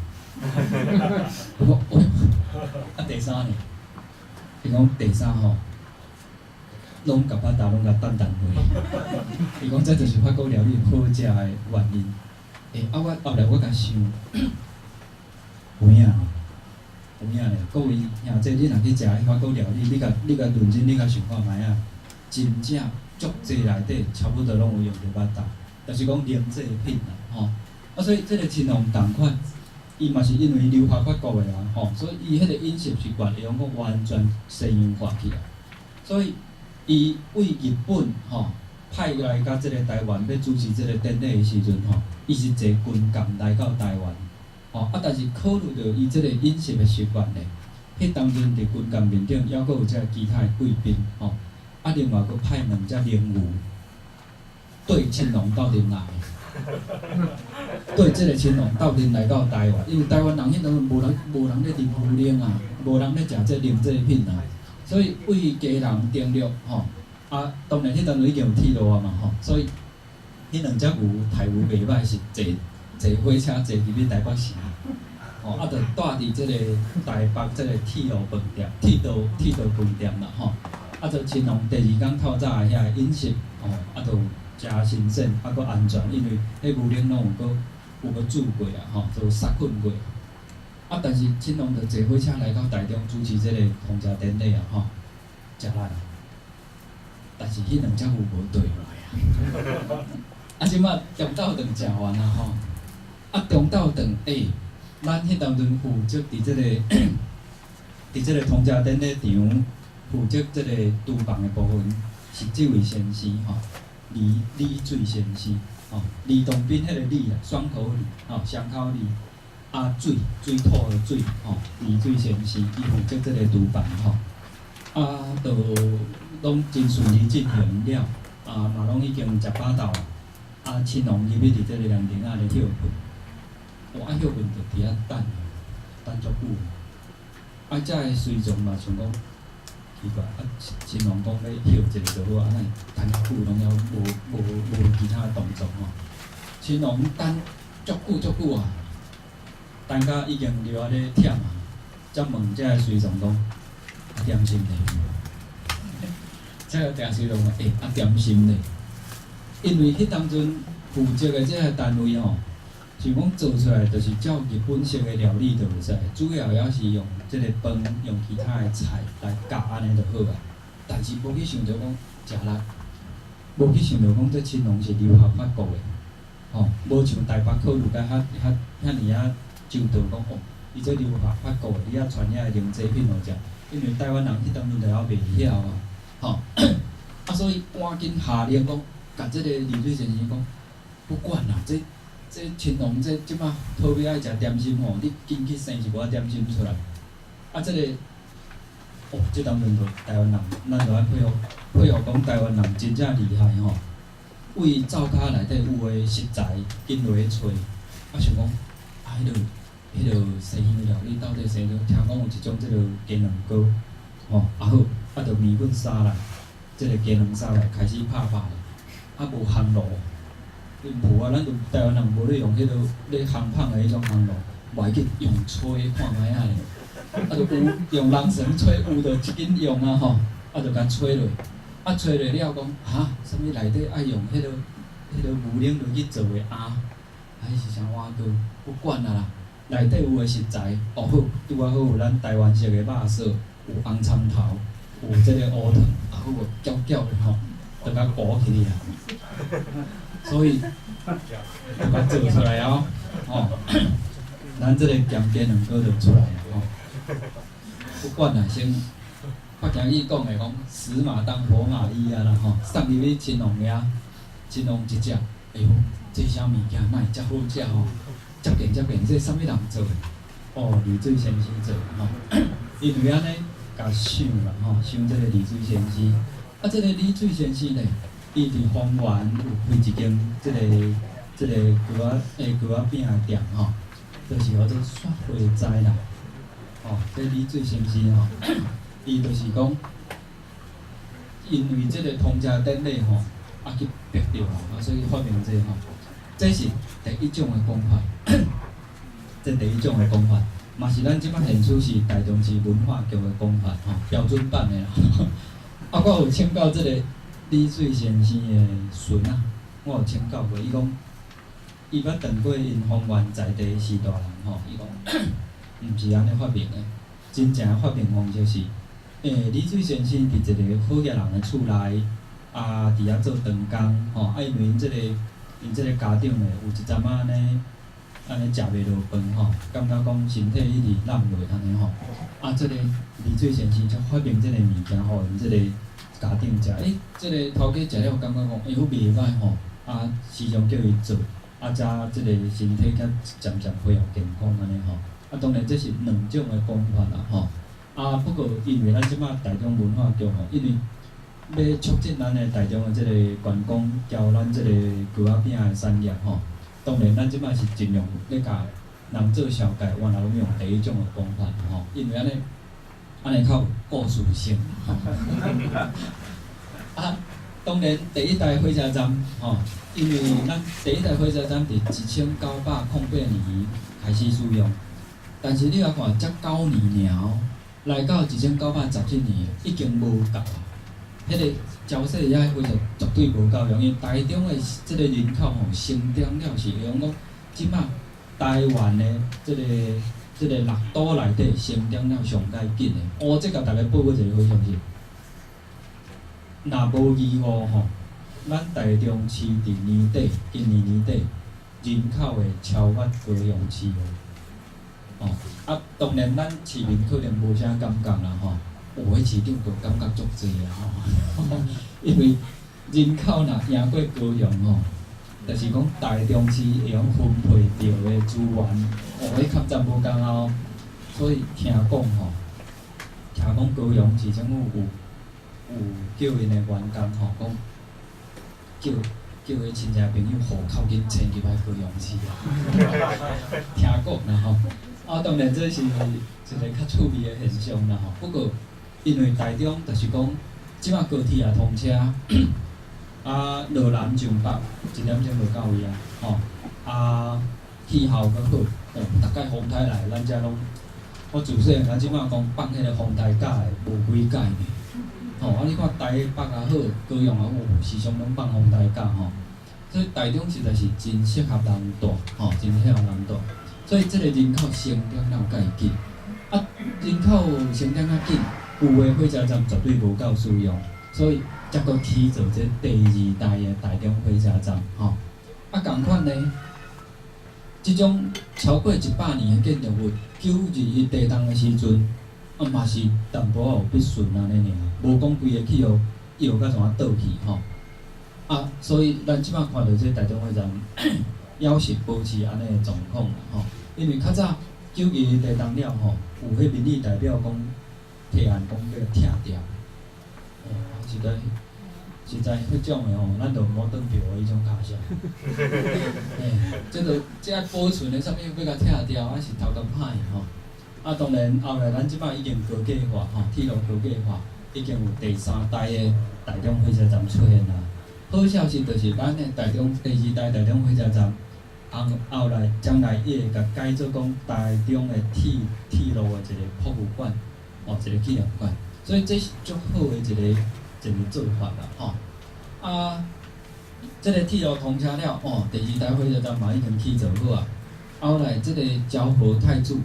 我讲第三呢？伊讲第三拢甲肉蛋拢甲淡淡回。伊讲这就是法国料理好食的原因。我后来我甲想，有影咧，各位兄弟，你若去食法国料理，你甲认真，你甲想看卖真正足济内底差不多拢有用到肉蛋，就是讲零制品啦所以这个青农同款，伊嘛是因为留学法国的人所以伊迄个饮食习惯会讲完全西洋化起来，所以伊为日本派来甲即个台湾要主持即个典礼的时阵伊是坐军舰来到台湾但是考虑到伊即个饮食的习惯咧，迄当阵伫军舰面顶，还佫有即个其他的贵宾啊，另外佫派2只灵牛对青龙斗阵来，对即个青龙斗阵来到台湾，因为台湾人迄阵无人咧啉牛奶啊，无人咧食即奶制品啊，所以为家人登陆吼。啊，当然迄阵已经有铁路啊嘛吼，所以迄2只牛台牛袂歹，是坐火车坐入去台北市。哦，啊，就住伫即个台北即个铁路饭店、铁道饭店啦吼。啊，就青龙第2天透早的遐饮食，哦，啊，就诚新鲜，啊，佫安全，因为迄牛奶拢有佫煮过啊，吼，就杀菌过。啊，但是青龙就坐火车来到台中主持即个通车典礼啊，吼，食力。但是迄2只牛无对来啊！啊，即摆中昼顿食完啊吼，啊中昼顿咱迄当阵负责伫即个伫即个通车典礼场负责即个厨房的部分是即位先生吼，李水先生吼，李东斌迄个李啊，双口李吼，双口李啊水土的水吼，李水先生伊负责即个厨房吼，啊就。拢真顺利进行了，啊嘛拢已经食饱斗啊，啊青龙入去伫即个凉亭仔咧休困，啊休困就伫遐等足久，啊才会随从嘛想讲奇怪，啊青龙讲要休一下就好，安尼等遐久拢了无其他动作吼，青龙等足久啊，等甲已经流啊咧忝啊，才问这随从讲啊点心咧。才有定时拢讲，啊点心咧，因为迄当阵负责的这个单位吼，像讲做出来就是照日本式的料理就袂使，主要也是用即个饭，用其他的菜来夹安尼就好啊。但是无去想着讲食力，无去想着讲这青龙是留学法国的，吼，无像台北考入甲遐尔啊周到讲哦，伊这留学法国的，你遐传遐零制品互食，因为台湾人迄当阵就还袂晓啊。吼，啊，所以赶紧下令讲，甲即个李水先生讲，不管啦，这青龙即摆特别爱食点心吼，你紧去生一寡点心出来。啊，即个，哦，即当阵就台湾人，咱就爱配合讲台湾人真正厉害吼。为灶骹内底有诶食材，紧落去找，啊想讲，啊，迄落西洋料理到底生着，听讲有一种即落鸡卵糕，吼，啊好。啊，着面粉沙来，即个鸡卵沙来开始拍咧，啊无烘炉，无啊，咱就台湾人无咧用迄落咧烘胖的迄种烘炉，袂记用吹看卖啊咧，啊就有用人绳吹，有着即紧用啊吼，啊就甲吹落，啊吹落了讲，哈，啥物内底爱用迄落牛奶落去做的鸭，还是啥碗糕，不管啊啦，内底有诶食材，哦好，拄啊好有咱台湾式的肉臊，有红葱头。有即个乌糖，啊好搅的吼，就甲裹起哩啊，所以就甲做出来哦，吼，咱即个咸鸡卵糕就出来了吼。不管啦，先发行义讲的讲，死马当活马医啊啦吼，送入去青龙遐，青龙一食，哎呦，这啥物件哪会遮好食吼？接近，这啥物人做的？哦，李水先生做吼，因为安尼。甲想啦吼，想即个李水先生，啊，即个李水先生咧，伊伫丰原有开一间即个蚵仔饼的店吼，就是叫做雪花斋啦，吼，这李水先生吼，伊就是讲，因为即个通车典礼吼，啊去逼着啊，所以发明这吼，这是第一种的讲法，这第一种的讲法。嘛是咱即摆现处是台中市文化局的讲法吼，标准版的啦。啊，我有请教即个李水先生的孙啊，我有请教过，伊讲，伊捌当过因丰原在地士大人吼，伊讲，毋是安尼发明的，真正发明方式是，李水先生伫一个好野人的厝内，啊，伫遐做长工吼，啊，因为因即个家长咧有一阵仔呢。安尼食袂落饭吼，感觉讲身体一直烂落安尼吼。啊，即个李水先生才发明即个物件，互因即个家长食。即个头家食了感觉讲，好袂歹吼。啊，时常叫伊做，啊，才即个身体才渐渐恢复健康安尼吼。啊，当然这是两种的讲法啦吼。啊，不过因为咱即摆台中文化局吼，因为要促进咱的台中的即个观光，交咱即个龟仔饼的产业吼。当然，咱即摆是尽量咧甲人做小改，原来阮用第一种的方法吼，因为安尼较有故事性。啊，当然第一代火车站吼，因为咱第一代火车站伫1908年开始使用，但是你来看，才9年尔，来到1917年已经无够啊。迄个交涉遐火车绝对无够用，因为台中的即个人口吼成长了是会用讲，即摆台湾的即个六都内底成长了上介紧的。我即甲大家报告一个好消息，若无意外吼，咱台中市伫年底，今年年底人口会超越高雄市的。哦，啊，当然咱市民可能无啥感觉啦吼。迄市长就感觉足济啊吼，因为人口若赢过高雄吼，就是讲台中市会用分配到的资源，迄较赞无共哦。所以听讲吼，听讲高雄市政府有叫因的员工吼，讲叫迄亲戚朋友户口紧迁入来高雄市啊。听讲啦吼，啊当然这是一个较趣味的现象啦吼，不过。因为台中就是讲，即摆高铁也通车，啊，落南上北1点钟就到位啊，吼，啊，气候阁好，逐摆风台来，咱遮拢，我自细汉即摆讲放迄个风台假的无几届呢，吼，啊，你看台北也好，高雄也好，时常拢放风台假吼，所以台中实在是真适合人住，吼，真适合人住，所以即个人口成长了介紧，啊，人口成长较紧。有诶火车站绝对无够使用，所以才阁起造这第2代诶台中火车站吼。啊，共款呢，即种超过100年诶建筑物，921地动诶时阵，啊嘛是淡薄仔有必顺安尼尔，无讲规个去互摇甲怎啊倒去吼。啊，所以咱即摆看到这台中火车站，还是保持安尼诶状况啦吼。因为较早921地动了吼，有迄民意代表讲。提案讲要拆掉，实在迄种诶吼，咱就毋好当票诶迄种卡相。这保存诶，啥物要甲拆掉，还是头壳歹吼。啊，当然后来咱即摆已经高架化吼，铁路高架化，已经有第3代诶台中火车站出现啦。好消息就是咱诶台中第2代台中火车站，后来将来伊会甲改做讲台中诶铁路诶一个博物馆。一个纪念馆，所以这是足好的一个做法啦，吼。啊，这个铁路通车了，第2代火车站嘛已经起造好啊。后来这个昭和太子，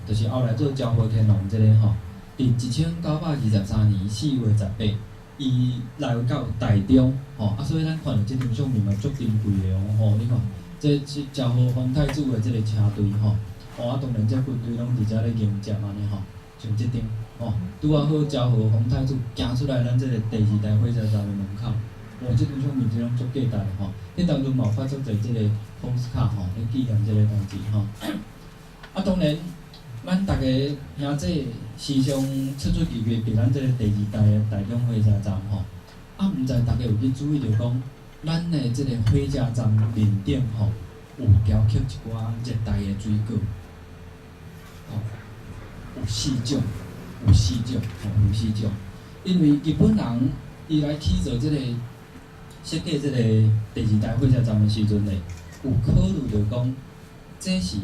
就是后来做昭和天皇这个吼，伫1923年4月18，伊来到台中，所以咱看到这张相片嘛足珍贵的哦，你看，这是昭和皇太子的这个车队啊，当然这军队拢伫遮咧迎接安尼吼，像这张。拄啊好，昭和皇太子行出来，咱这个第2代火车站的门口，即张相片真拢足价值的吼。迄当中嘛有发出在即个post卡吼，咧纪念即个代志吼。啊，当然，咱逐个兄弟时常出去入去咱即个第2代的台中火车站吼。啊，毋知大家有去注意着讲，咱的即个火车站面顶吼，有雕刻一寡热带的水果，有4种。有4种，因为日本人伊来起造即个设计即个第2代火车站的时阵咧，有考虑着讲，这是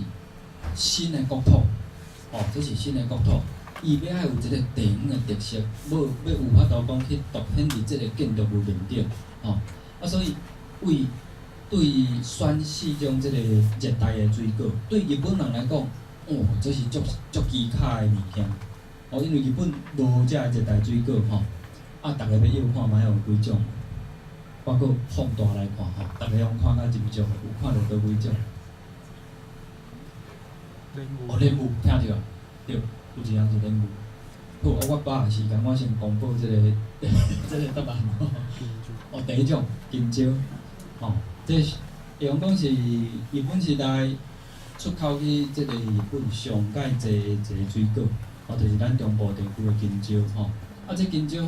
新的国土，这是新的国土，伊要爱有一个地方的特色，要有法度讲去凸显伫即个建筑物面顶，所以对选4种即个热带的水果，对日本人来讲，这是足奇卡的物件。因为日本无遮热带水果逐个要要看卖有几种，包括放大来看逐个拢看到真种，有看到倒几种。莲雾，听着，对，有一项是莲雾。好，我把握时间，我先公布即个答案第1种金蕉，这是会用讲是日本时代出口去即个日本上介济一个水果。就是咱中部地区的金蕉这金蕉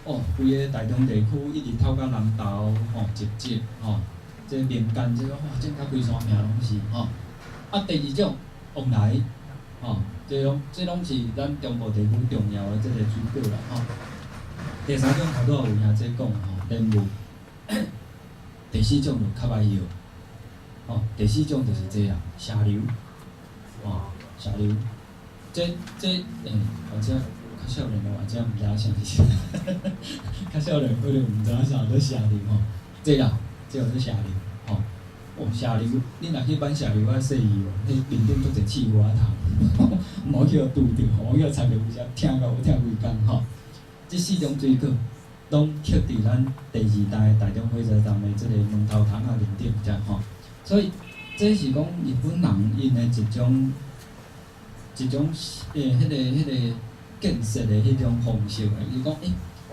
哦，规个台中地区一直透到南投吼，直接吼，这民间这个哇，整甲规山坪拢是吼。啊，第二种往来吼，这拢是咱中部地区重要的这个水果啦吼。第三种头拄有兄姐讲吼，莲雾。第四种就较歹摇，吼，第四种就是这啊，射流，吼，射流，这或者较少年的或者毋知影啥是啥，较少年可能毋知影啥做射流吼，这啦，这叫做射流，吼，哦，射流，你若去买射流啊，细伊哦，迄面顶做者刺瓜头，毋好叫拄着，吼，叫插着有只疼到疼规工吼，这四种水果。拢刻伫咱第二代台中火车站的即个门头窗啊面顶遮吼，所以这是讲日本人因的一种迄个建设的迄种方式啊，伊讲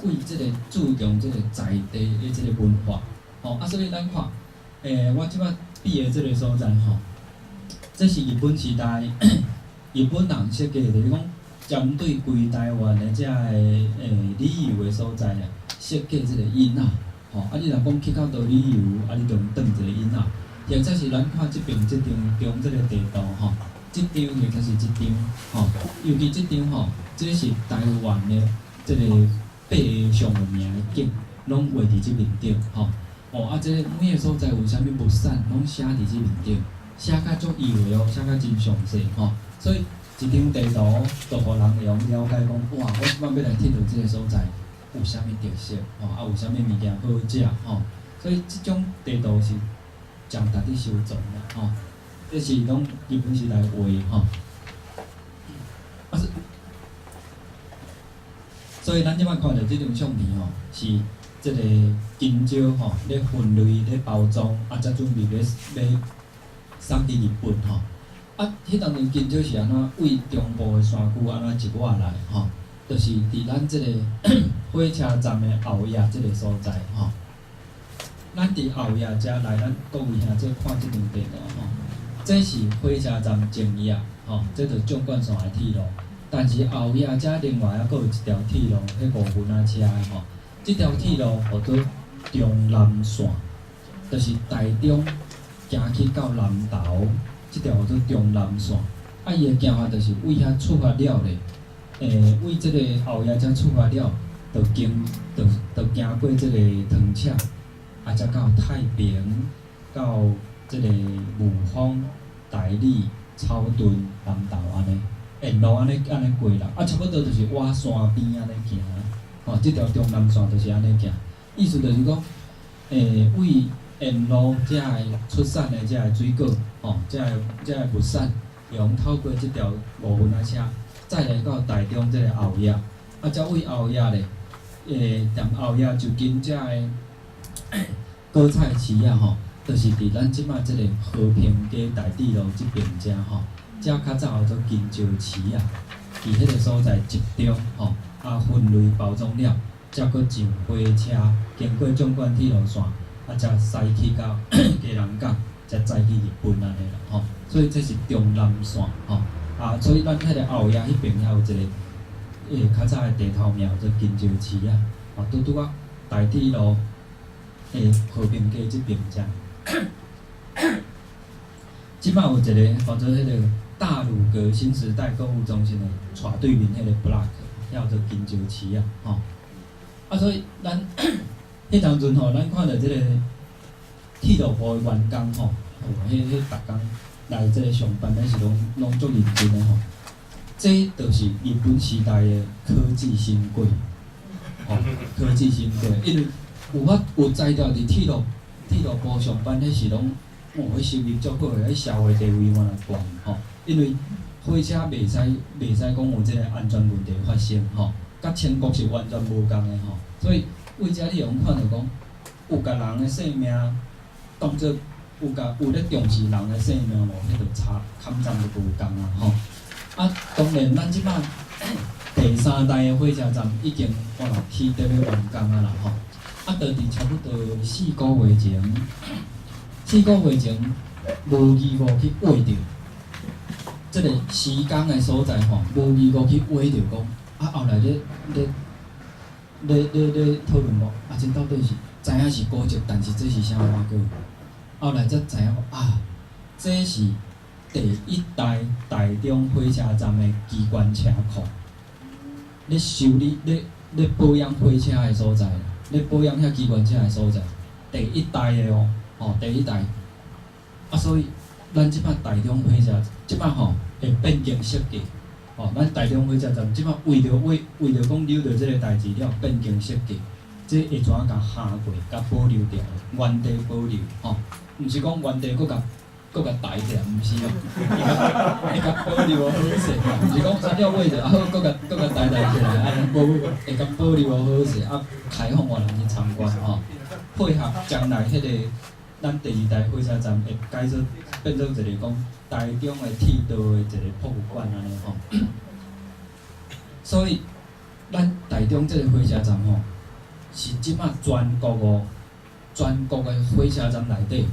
为即个注重即个在地的即个文化，吼啊，所以咱看我即摆比的即个所在吼，这是日本时代日本人设计的，就是讲针对规台湾的遮个旅游的所在啊。设计即个囡仔，吼，啊！你若讲去到倒旅游，啊！你就转一个囡仔，或者是咱看即边即张中即个地图，吼，即张就就是一张，吼，尤其即张吼，这是台湾的即个八个上有名的景，拢画伫即面顶，吼，哦，啊！即每个所在有啥物物产，拢写伫即面顶，写甲足优的哦，写甲真详细，吼，所以一张地图就互人会用了解讲，哇！我即摆要来佚佗即个所在。有啥物特色，吼，啊有啥物物件好食，吼，所以即种地图是将值得收藏啦，吼，这是拢日本时代画的，吼。啊是，所以咱即摆看到即张相片吼，是即个金蕉吼，咧分类咧包装，啊，才准备要送去日本吼。啊，迄当阵金蕉是安怎为中部的山区安怎一外来，吼？就是伫咱即个火车站的后夜即个所在吼，咱伫后夜遮来咱各位兄弟看即张地图吼，这是火车站前夜吼，这着纵贯线的铁路，但是后夜遮另外还佫有一条铁路，迄5分仔车的吼，即条铁路叫做中南线，就是台中行去到南投，即条叫做中南线，啊伊的行法就是为遐出发了咧。为即个后夜才出发了，就经过即个塘车，啊，才到太平，到即个雾峰、大理、草屯、南投安尼，沿路安尼过啦，啊，差不多就是挖山边安尼行，吼，即条中南线就是安尼行，意思就是讲，为沿路遮个出产的遮个水果，吼，遮个物产，用透过即条5分仔车。再来到台中即个后夜，啊，才为后夜咧，踮后夜就近遮个果菜市啊吼，就是伫咱即摆即个和平街大地路即边遮吼，遮较早叫做金蕉市啊，伫迄个所在集中吼，啊分类包装了，才搁上火车，经过纵贯铁路线，啊才驶去到基隆港，才载去日本安尼啦吼，所以这是中南线吼。啊，所以咱迄个后夜迄边还有一个较早的地头庙做金蕉市啊，啊，拄拄啊大铁路和平街即边遮。即摆有一个叫做迄个大鲁阁新时代购物中心的带对面迄个 block， 叫做金蕉市啊，吼。啊，所以咱迄当阵吼，咱看到即个铁路部的员工吼，迄逐工。来即个上班，咱是拢足认真的吼。这就是日本时代的科技新贵，吼，科技新贵，因为有才调伫铁路部上班，迄是拢，迄收入足好诶，迄社会地位嘛来悬吼。因为火车袂使讲有即个安全问题发生吼，甲天国是完全无共诶吼。所以为遮你用看到讲，有甲人诶性命当作。有咧重视人的性命无，迄著差堪赞就无共啊吼。啊，当然咱即摆第三代的火车站已经起得要完工啊啦吼。啊，就伫差不多4个月前无义务去画着，即个施工的所在吼，无义务去画着讲，啊后来咧讨论无，啊，这到底是知影是古迹，但是这是啥花果？后来才知影啊，这是第一代台中火车站的机关车库，咧修理咧保养火车的所在，咧保养遐机关车的所在，第一代的哦，第一代。啊，所以咱即摆台中火车，即摆会变更设计。咱台中火车站即摆为着讲留着即个代志了，变更设计，即会怎甲下过，甲保留掉，原地保留，毋是讲原地佫甲抬起来，毋是哦，会甲保留好势，毋是讲材料买着，啊好佫甲抬起来，会甲保留好势，啊开放外人去参观配合将来迄个咱第二代火车站会改做变做一个讲台中的铁道的一个博物馆安尼所以咱台中这个火车站是即摆全国的火车站内底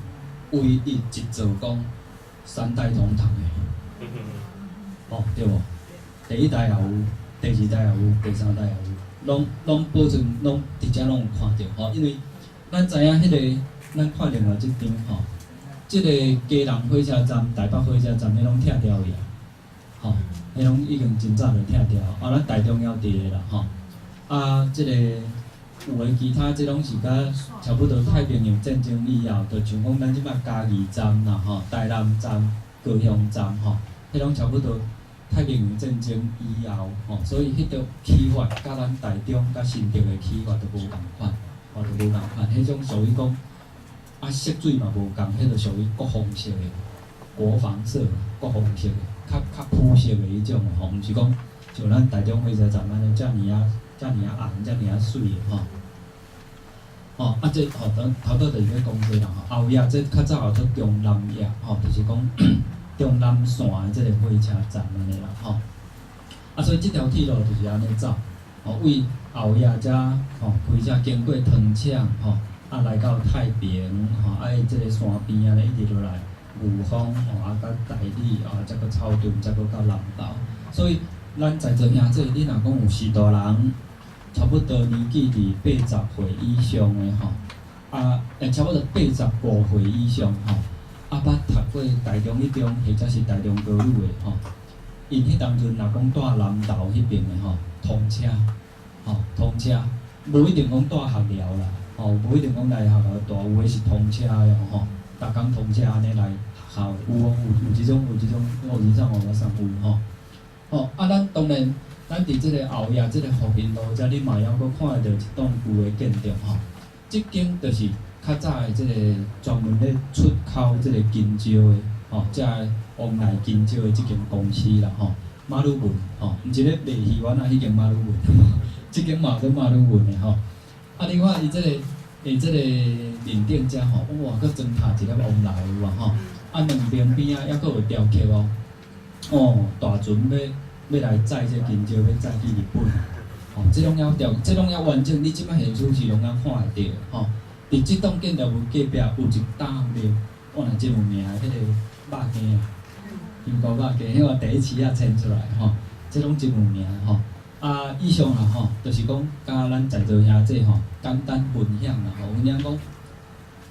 唯一一座讲三代同堂的，对无？第一代也有，第二代也有，第三代也有，拢保存，拢直接拢有看到因为咱知影迄个，咱看另外即张即个基隆火车站、台北火车站，迄拢拆掉去啊，迄拢已经真早就拆掉，咱台中要伫个啦即个有诶其他即拢是甲差不多太平洋战争以后，就像讲咱即摆嘉义站啦台南站、高雄站迄拢差不多太平洋战争以后所以迄个起法甲咱台中甲新竹诶起法都无共款，就无共款，迄种属于讲。色水嘛无共，迄个属于国防色的、国防色、国防色的，较朴色的迄种毋是讲像咱台中火车站安尼遮尔红、遮尔水的这头拄就是要讲这啦后夜这较早有做中南夜就是讲中南线的即个火车站安尼啦所以即条铁路就是安尼走为后夜遮开车经过糖厂来到太平即个山边一直落来雾峰甲大理则个草屯，则个到南投。所以咱在座兄弟，你若讲有许多人，差不多年纪伫80岁以上的差不多85岁以上捌读过台中迄中，或者是台中高女的因迄当阵若讲住南投迄边的通车通车，无一定讲住学寮啦。无一定讲来学校大，有诶是通车的逐工通车安尼来学校有即种我上有咱当然，咱伫即个后夜即个和平路遮，你嘛还佫看会到一栋旧诶建筑即间就是较早诶即个专门咧出口即个金蕉诶遮往来金蕉诶即间公司啦马鲁文毋是咧卖鱼丸迄间马鲁文，即间嘛做马鲁文诶你看伊即个面顶遮哇，佫装塔一粒往来有两边边抑佫有雕刻大船要来载这金蕉，要载去日本即拢抑完整，你即摆现处是拢看会到伫即栋建筑物隔壁有一大庙，哇，真有名迄个肉羹英国肉羹，迄个第一次牵出来即拢真有名以上啦就是讲，甲咱在座兄弟简单分享啦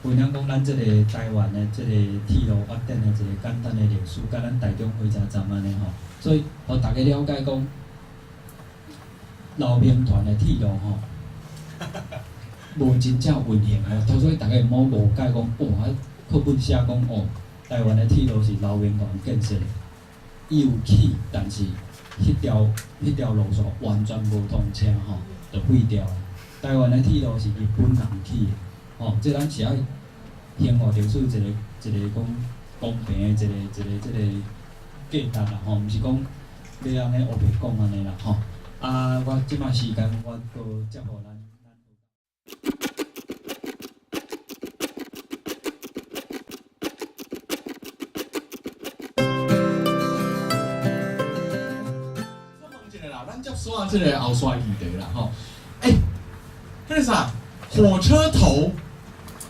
分享讲咱即个台湾的即个铁路发展的一个简单的历史，甲咱台中火车站安尼所以互大家了解讲，老兵团的铁路无真正运行所以大家毋好误解讲课本写讲台湾的铁路是老兵团建设的，伊有起，但是迄条路线完全无通车就废掉。台湾的铁路是日本人起的即咱是爱兴华历史一个讲公平的一个价值啦毋是讲要安尼黑白讲安尼啦我即摆时间我搁接互咱。咱接说即个后衰议题啦迄个啥火车头，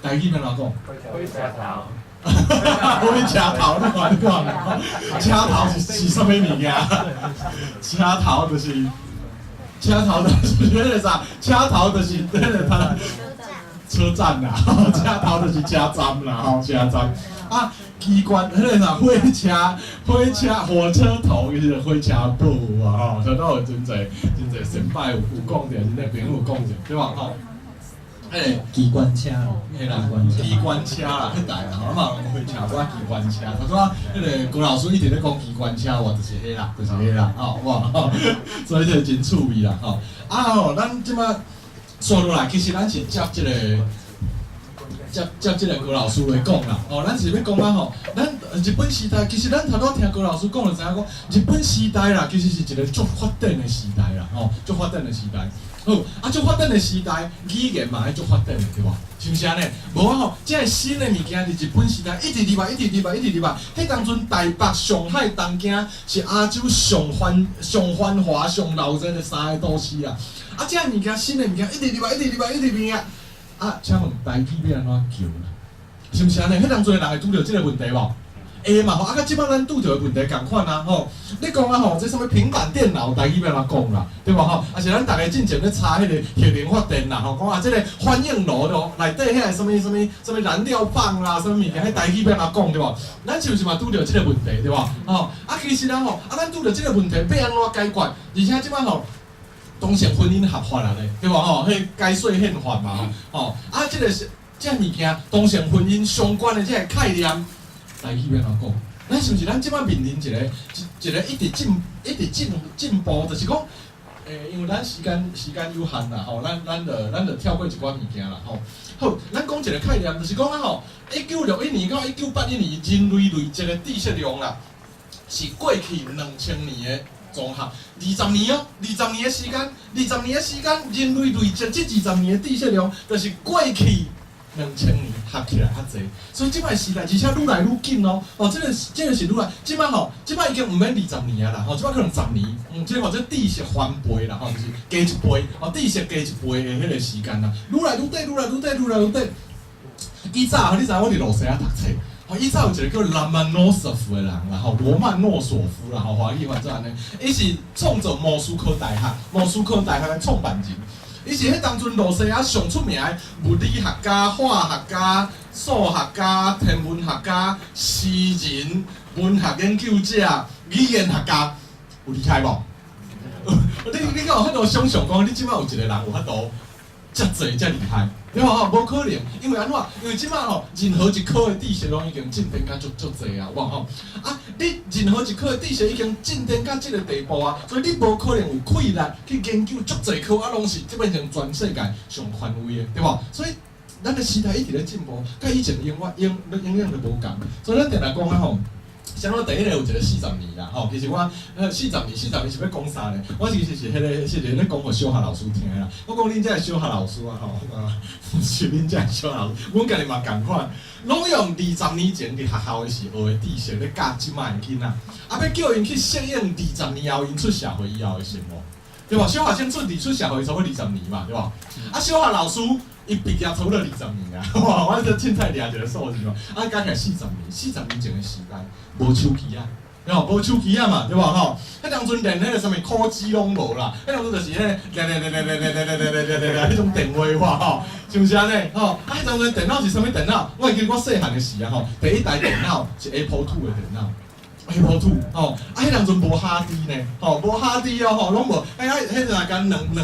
台语要哪讲？火车头。我们车头，你看，车头是啥物物件？车头就是
车头就是迄个啥，车头就是迄个他车站啦，车头就是车站啦，吼车站啊。机关迄个啥火车火车头就是火车布啊，吼，所以都有真侪先摆有讲者，真侪朋友有讲者，对吧？吼，迄个
机关车，
嘿啦，机关车啦，迄台啦，吼，嘛火车我机关车，他说迄个郭老师一直咧讲机关车，我就是迄啦，就是迄啦，吼，哇，所以就真趣味啦，吼，啊吼，咱即马说落来，其实咱是接即个。接即个郭老师来讲啦，哦，咱是要讲啊吼，咱日本时代，其实咱头拄听郭老师讲就知影讲，日本时代啦，其实是一个足发展的时代啦，吼，足发展的时代。好，啊，足发展的时代，语言嘛爱足发展的，对无？是毋是安尼？无啊吼，即个新的物件伫日本时代一直入来，一直入来，一直入来。迄当阵台北、上海、东京是亚洲上繁华、上闹热的三个都市啊。啊，即个物件新的物件一直入来，一直入来，一直入来。啊，请问台语要安怎叫啦？是毋是安尼？迄当阵的人会拄着即个问题无？会嘛吼，啊，甲即摆咱拄着的问题共款啊吼。你讲啊吼，这什物平板电脑台语要安怎讲啦？对无吼？啊是咱逐个进前咧查迄个核能发电啦吼，讲啊，即个反应炉咯，内底遐个什物燃料棒啦，什物物件，迄台语要安怎讲对无？咱是毋是嘛拄着即个问题对无？吼，啊其实啊吼，啊咱拄着即个问题要安怎解决？而且即摆吼。同性婚姻合法啦咧，对无吼？迄改税宪法嘛吼，啊，即个物件同性婚姻相关的即个概念，台语要安怎讲？咱是毋是咱即摆面临一个一直进步，就是讲，因为咱时间有限啦吼，咱就跳过一寡物件啦吼。好，咱讲一个概念，就是讲啊吼，1961年到1981年人类累积的地质量啦，是过去2000年的。综合20年哦，20年的时间，人类累积这20年的地质量，就是过去2000年合起来较济。所以即摆时代，而且愈来愈紧哦。哦，这个是愈来，即摆吼，即摆已经毋免20年啊啦，吼，即摆可能10年。即个或者地势翻倍啦，吼，就是加一倍，哦，地势加一倍的迄个时间啦，愈来愈短，愈来愈短，愈来愈短。以早，你知我伫罗西亚读册。以前有一个叫罗曼诺索夫的人啦，吼，罗曼诺索夫啦，吼，华语翻做安尼，伊是创造莫斯科大学的创办人。伊是迄当阵罗西亚上出名的物理学家、化学家、数学家、天文学家、诗人、文学研究者、语言学家，有厉害无？你敢有法度想象讲，你即摆有一个人有法度遮济遮厉害？对吼，无可能，因为安怎？因为即摆吼，任何一颗的地势拢已经进展到足济啊，哇吼！啊，你任何一颗的地势已经进展到即个地步啊，所以你无可能有气力去研究足济颗啊，拢是即变成全世界上权威的，对无？所以咱的时代一直咧进步，甲以前的永远都无共。所以咱定来讲啊吼。像我第一个有一个40年啦，吼，其实我40年是要讲啥呢？我其实是咧讲互小学老师听啦。我讲恁遮个小学老师啊，吼，是恁遮个小学老师，阮家己嘛共款，拢用20年前伫学校的时候的知识咧教即摆的囡仔，啊，要叫因去适应20年后因出社会以后的生活，对吧？小学生出社会差不多20年嘛，对吧？啊，小学老师。伊毕业差不多20年啊！哇，我这凊彩掠一个数字嘛，啊，加起来40年前的时代，无手机啊，对无？无手机啊嘛，对无吼？迄当阵连迄个啥物科技拢无啦，迄当阵就是迄迄种电话话吼，是毋是安尼？吼，啊，迄当阵电脑是啥物电脑？我会记得我细汉的时啊吼，第一台电脑是 Apple II 的电脑。Apple II 吼，啊，迄当阵无哈迪呢，吼，无哈迪哦，吼，拢无，迄若干两个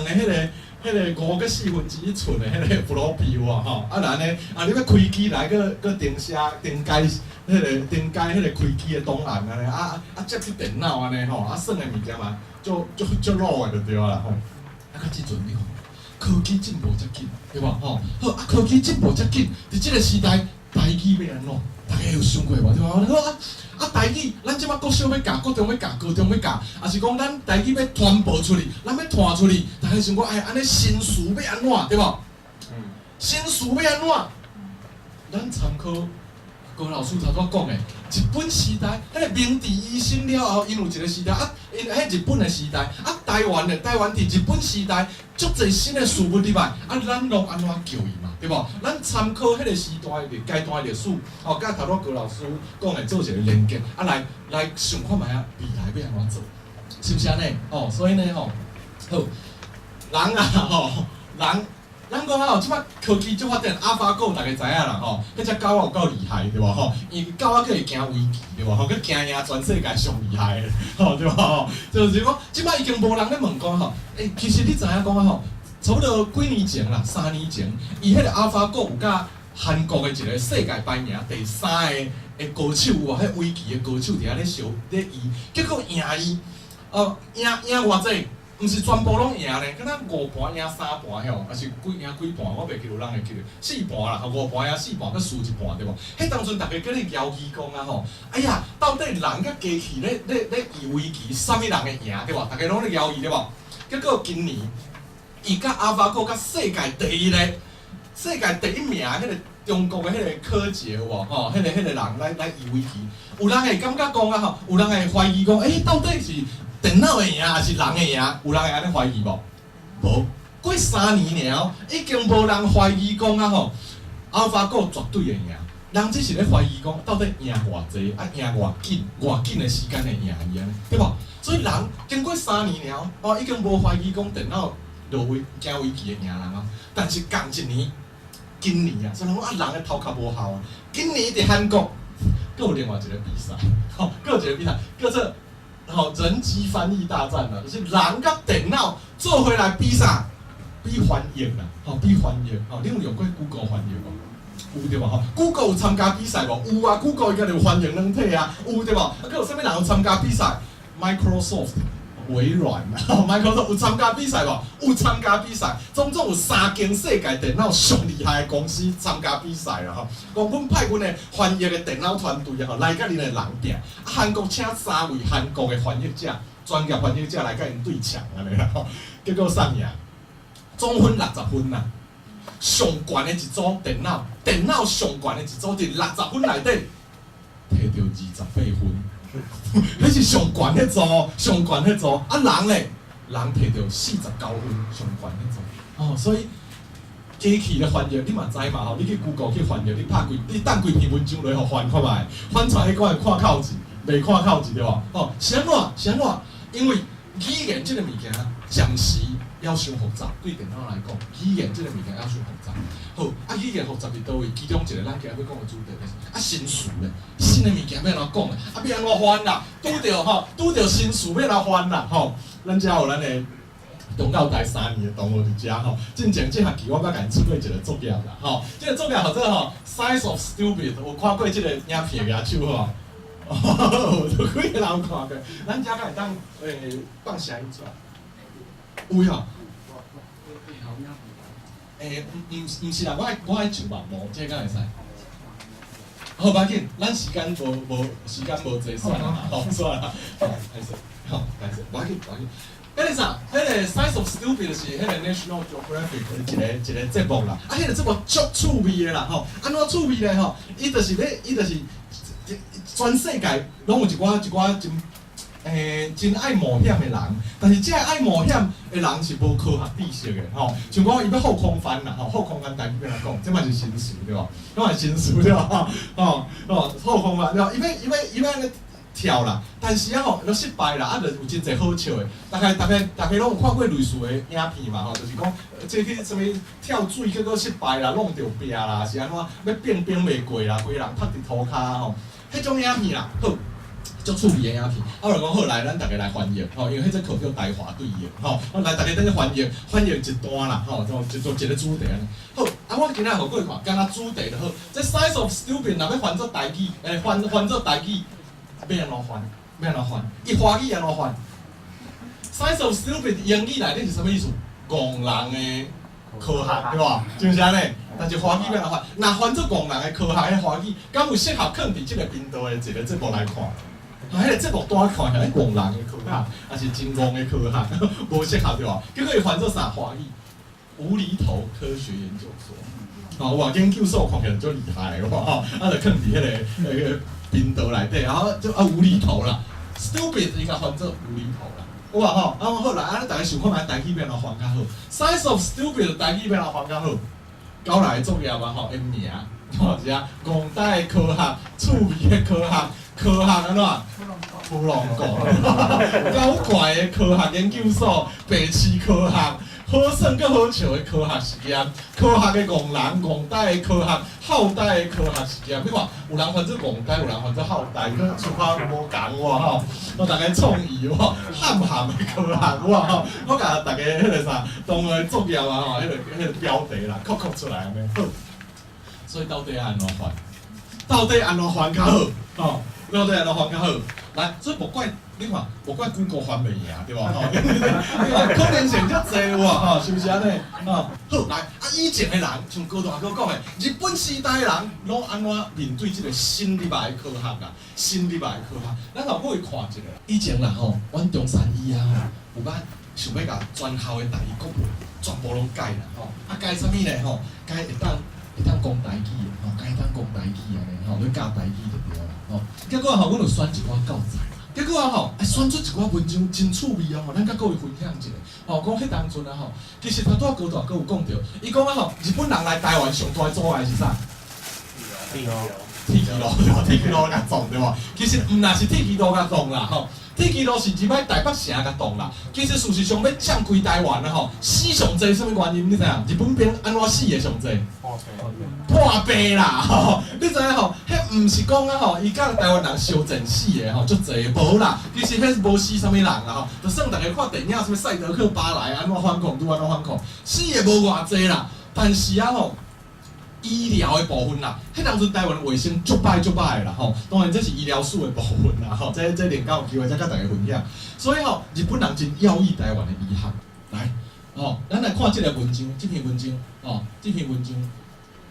迄个5个4分之1寸的迄个 floppy 啊，吼，啊，然呢，啊，你要开机来个定解迄个开机的档案安尼，啊，接去电脑安尼吼，啊，算的物件嘛，足老的就对啦吼。啊，到即阵你看，科技进步遮紧，对无吼？好，啊，科技进步遮紧，伫即个时代，台语要安怎？大家有想过无？对无？好啊，台语，咱即摆国小要教，国中要教，高中要教，啊是讲咱台语要传播出去，咱要传出去，大家想讲，哎，安尼新词要安怎，对无？新词要安怎？咱参考高老师头拄讲的，日本时代，迄个明治维新了后，因有一个时代啊，因迄日本的时代，啊台湾伫日本时代，足侪新的事物入来，啊咱拢安怎叫伊嘛？对无？咱参考迄个时代的阶段的历史，哦，甲头拄高老师讲的做一个连接，啊来想看觅啊，未来要安怎做，是毋是安尼？哦，所以呢吼，好，人啊吼，咱讲啊，即摆科技就发展，AlphaGo 大家知影啦吼，迄只狗有够厉害对无吼？伊狗仔可以行围棋对无吼？佮行赢全世界上厉害的吼对无吼？就是讲，即摆已经无人咧问讲吼，其实你知影讲吼，差不多几年前啦，3年前，伊迄个 AlphaGo 有甲韩国的一个世界排名第3个高手哇，迄围棋的高手伫遐咧烧咧伊，结果赢伊，赢偌济？毋是全部拢赢咧，敢若5盘赢3盘吼，还是赢几盘，我袂记有人会记得4盘啦，5盘赢4盘，佮输1盘对无？迄当阵大家叫你摇旗讲啊吼，哎呀，到底人甲机器咧移围棋，啥物人会赢对无？大家拢咧摇伊对无？结果今年伊甲AlphaGo甲世界第一名迄个中国的迄个柯洁有无？吼，迄个人来移围棋，有人会感觉讲啊吼，有人会怀疑讲，到底是？电脑会赢还是人会赢？有人会安尼怀疑无？无，过3年了，已经无人怀疑讲啊吼，AlphaGo 绝对会赢。人只是咧怀疑讲，到底赢偌济，赢偌紧的时间会赢伊安尼，对无？所以人经过3年了，已经无怀疑讲电脑落围行围棋会赢人啊。但是共一年，今年啊，所以讲人的头壳无效啊。今年伫韩国，佫有另外一个比赛，佫有一个比赛叫做。人机翻译大战啦，就是人甲电脑做回来比啥？比翻译啦，比翻译。你有用过 Google 翻译无？有对无？Google 有参加比赛无？有啊 ，Google 伊家有翻译软体啊，有对无？佮有啥物人有参加比赛 ？Microsoft 微软，Microsoft 有参加比赛无？有参加比赛，总有3间世界电脑上厉害的公司参加比赛啦吼。讲阮派阮的翻译的电脑团队来甲恁的人拼，韩国请3位韩国的翻译者，专业翻译者来甲因对呛安尼啦吼。结果啥赢？总分60分啦，上悬的一组电脑上悬的一组伫60分内底摕到28分。迄是上悬迄组，人咧，人摕到49分，上悬迄组。所以机器咧翻译，你嘛知嘛吼？你去 Google 去翻译，你等几篇文章落去翻看觅，翻出来迄个看口字，袂看口字对无？是安怎？因为语言即个物件，暂时要伤复杂，对电脑来讲，语言即个物件要伤复杂。好，语言复杂伫倒位？其中一个咱今日要讲的主题就是新词咧，新的物件要安怎讲咧？要安怎翻啦？拄着新词要安怎翻啦？咱遮有咱的中教台3年的同学伫遮进前这学期我甲甲因出过一个作业啦，这个作业叫做Size of Stupid， 有看过这个影片举手吼？有几个人有看过？咱遮敢会当放声音出来？有吼？毋是啦，我爱上网无，这敢会使？好，别紧，咱时间无济算啦，算啦，开始，开始，别紧。迄个啥？迄个 Size of Stupid 是迄个 National Geographic 的一个节目啦。迄个节目足趣味的啦，安怎趣味咧？伊就是全世界拢有一寡真爱冒险的人，但是这爱冒险的人是无科学知识的像讲伊要后空翻啦，后空翻台语要来讲，这嘛是新词对吧？这嘛是新词对吧？后空翻对吧？伊要安尼跳啦，但是都失败啦，就有真侪好笑的。大家拢有看过类似的影片嘛就是讲这去什物跳水结果失败啦，弄着壁啦，是安怎要变袂过啦，规个人趴伫涂骹迄种影片啦，好。足趣味的影片，我就讲好来，咱大家来翻译，因为迄只课叫台华对译，来大家等下翻译一段啦，就做一个主题安尼。好，我今仔互各位看，敢若主题就好。这 Size of Stupid 若要翻做台语，翻做台语，要安怎翻？伊华语安怎翻 ？Size of Stupid 英语内底是啥物意思？戆人的科学对吧？就是安尼。但是华语要安怎翻？若翻做戆人的科学的华语，敢有适合放伫即个频道的一个节目来看？迄个节目单看起来戆人的科学，还是真戆的科学，无适合对吧？结果伊翻做啥华语？无厘头科学研究所。哇，研究所看起来就厉害的就放伫迄个频道内底，然后就无厘头啦 ，stupid 应该翻做无厘头啦。哇好来，大家想看卖台语要安怎翻较好 ？Size of Stupid 台语要安怎翻较好？交来作业嘛因名，是啊，戆呆的科学，趣味的科学。科学安怎？普龙讲，搞怪的科学研究所，白痴科学，好耍搁好笑的科学实验，科学的戆人戆呆的科学，好呆的科学实验。你看，有人犯做戆呆，有人犯做好呆，佮出发无共我吼，我大家创意我，憨憨的科学我吼，我甲大家迄个啥，同个作业啊吼，迄个标题啦，刻出来安尼好。所以到底安怎还？到底安怎还较好？吼，到底安怎还较好？来，所以无怪。你看，无怪 Google 还袂赢，对吧？吼，你看可能性较侪哇，吼，是不是安尼？吼，好来，以前的人像高大哥讲的，日本时代的人拢安怎面对这个新入来的科学啊？新入来的科学，咱后尾看一个，以前啦吼，阮中山医啊吼，有捌想要甲全校的台语国文全部拢改啦吼，改啥物呢吼？改会当讲台语的吼，改会当讲台语安尼吼，你教台语就对啦吼。结果吼，阮就选一寡教材。结果啊吼，选出一寡文章真趣味哦，咱甲各位分享一下。吼，讲迄当阵啊吼，其实头拄高大哥有讲着，伊讲啊吼，日本人来台湾上大阻碍是啥？铁骑路，铁骑路甲撞对无？其实毋若是铁骑路甲撞啦吼，铁骑路是入来台北城甲撞啦。其实事实上要占归台湾啊吼，死上济什么原因？你知影？日本兵安怎死的上济？破病啦吼，你知影吼？迄毋是讲啊吼，伊甲台湾人相战死的吼，足济无啦。其实迄是无死啥物人啦吼，就算大家看电影，什么赛德克巴莱安怎反抗，拄安怎反抗，死的无偌济啦。但是啊吼，医疗的部分啦，迄当阵台湾卫生足歹的啦吼。当然这是医疗署的部分啦吼，这另有机会再甲大家分享。所以吼，日本人真要义台湾的医学。来，吼，咱来看这个文章，这篇文章，哦，这篇文章。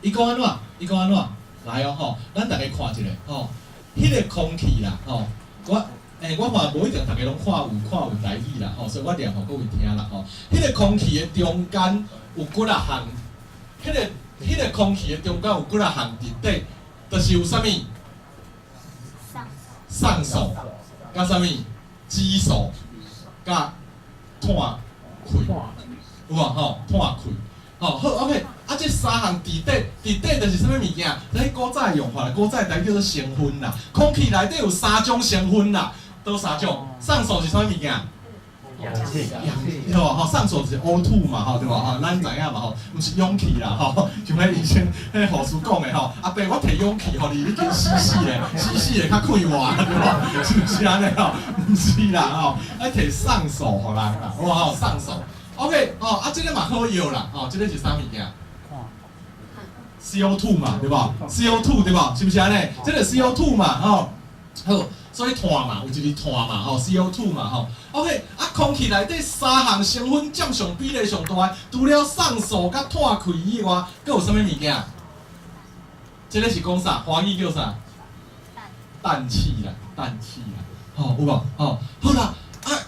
伊讲安怎？伊讲安怎？来哦吼，咱大家看一下吼，迄个空气啦吼，我看无一定大家拢看有台语啦吼，所以我念互各位听啦吼。迄个空气的中间有几啊项，迄个空气的中间有几啊项伫底，就是有啥物？上手，甲啥物？肌手，甲炭开，有无吼？炭开。吼好 ，OK， 这三项伫底就是啥物物件？咱古早用法啦，古早台叫做成分啦。空气内底有3种成分啦，都3种。上手是啥物物件？
氧气，
对无？吼，上手是 O2 嘛，吼对无？吼，咱知影嘛，吼，毋是氧气啦，吼，像迄以前迄护士讲的吼，阿伯我摕氧气，吼你经死的较快活，对无？是毋是安尼吼？毋是啦，吼，爱摕上手互人啦，哇吼，上手。OK， 哦，这个嘛好药啦，哦，这个是啥物件？CO2 嘛，对吧 ？CO2 对吧？是不是安尼？这个 CO2 嘛，吼，好，所以碳嘛，有一个碳嘛，吼 ，CO2 嘛，吼。OK， 空气内底3项成分占上比例上大，除了上素甲碳气以外，佫有啥物物件？这个是讲啥？华语叫啥？氮气啦，吼，有无？吼，好啦。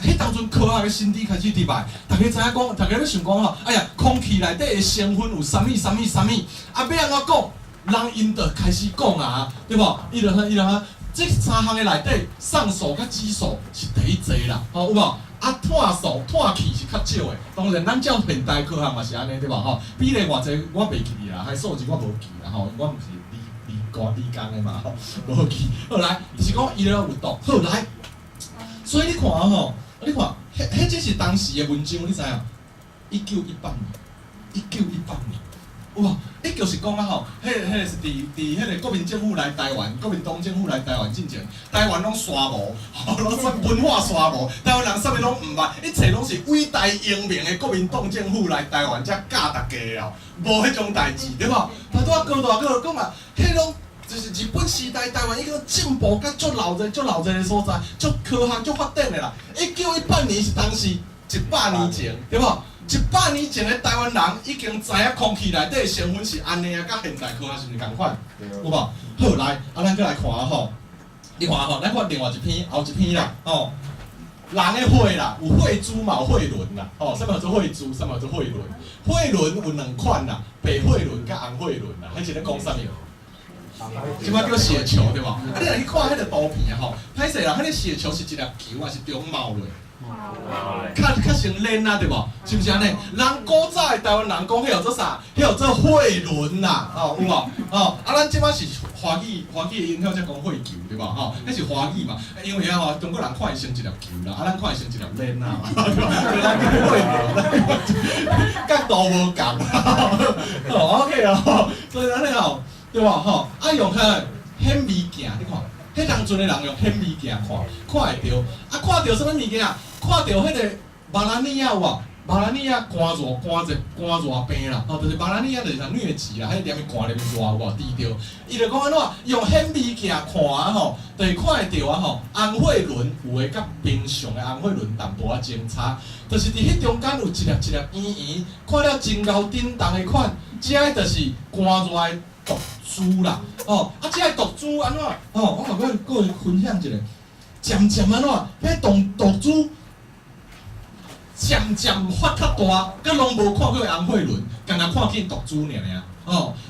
迄当阵科学的身体开始入来，大家知影讲，大家咧想讲吼，哎呀，空气内底的成分有啥物，要安怎讲？人因就开始讲啊，对无？伊就这3项的内底，上素甲激素是第一济啦，吼有无？碳素、碳气是较少的。当然，咱照现代科学嘛是安尼对无？吼，比例偌济我袂记啦，还数字我无记啦，吼，我毋是理工的嘛，吼，无记。好来，就是讲伊咧有毒，好来。所以你看吼，你看，迄这是当时的文章，你知影？1918年，哇，迄就是讲啊吼，迄个是伫迄个国民政府来台湾，国民党政府来台湾进前，台湾拢沙无，拢文化沙无，台湾人啥物拢毋捌，一切拢是伟大英明的国民党政府来台湾才教大家哦，无迄种代志，对无？头拄高大哥讲啊，迄拢。就是日本时代台湾一个进步甲足老侪的所在，足科学足发展的啦。1918年是当时100年前，对无？100年前的台湾人已经知影空气内底的成分是安尼啊，甲现代科学是毋是共款？有无？好来，咱再来看吼，你看吼，咱看另外一篇后一篇啦，吼。人的血啦，有血珠嘛，有血轮啦，吼，啥物叫做血珠，啥物叫做血轮？血轮有2款啦，白血轮甲红血轮啦，迄是咧讲啥物？即摆叫血球对无？你来去看迄个图片吼，歹势啦，迄个血球是一粒球还是中毛类？较先练啊，对无？是毋是安尼？人古早的台湾人讲，迄叫做啥？迄叫做会轮啦，有无？咱即摆是华语的影响才讲会球，对无？迄是华语嘛，因为中国人看伊成一粒球啦，咱看伊成一粒链啊，对吧？咱叫会轮，角度无共，OK 所以安尼对无？用显微镜，你看。迄当阵的人用显微镜看会着，看着什么物件？看着迄个马拉尼亚有无？马拉尼亚寒热病啦，就是马拉尼亚就是像疟疾啦，迄连去寒连热有无？治着，伊就讲安怎？用显微镜看就是看会着红血轮有诶，甲平常诶红血轮淡薄仔前差，就是伫迄中间有一粒一粒圆圆，看了真够叮当诶款，这个就是寒热诶毒株啦。这个毒株安怎？我嘛搁会分享一下，渐渐安怎？迄毒株渐渐发较大，佮拢无看过红血轮，干那看见毒株尔。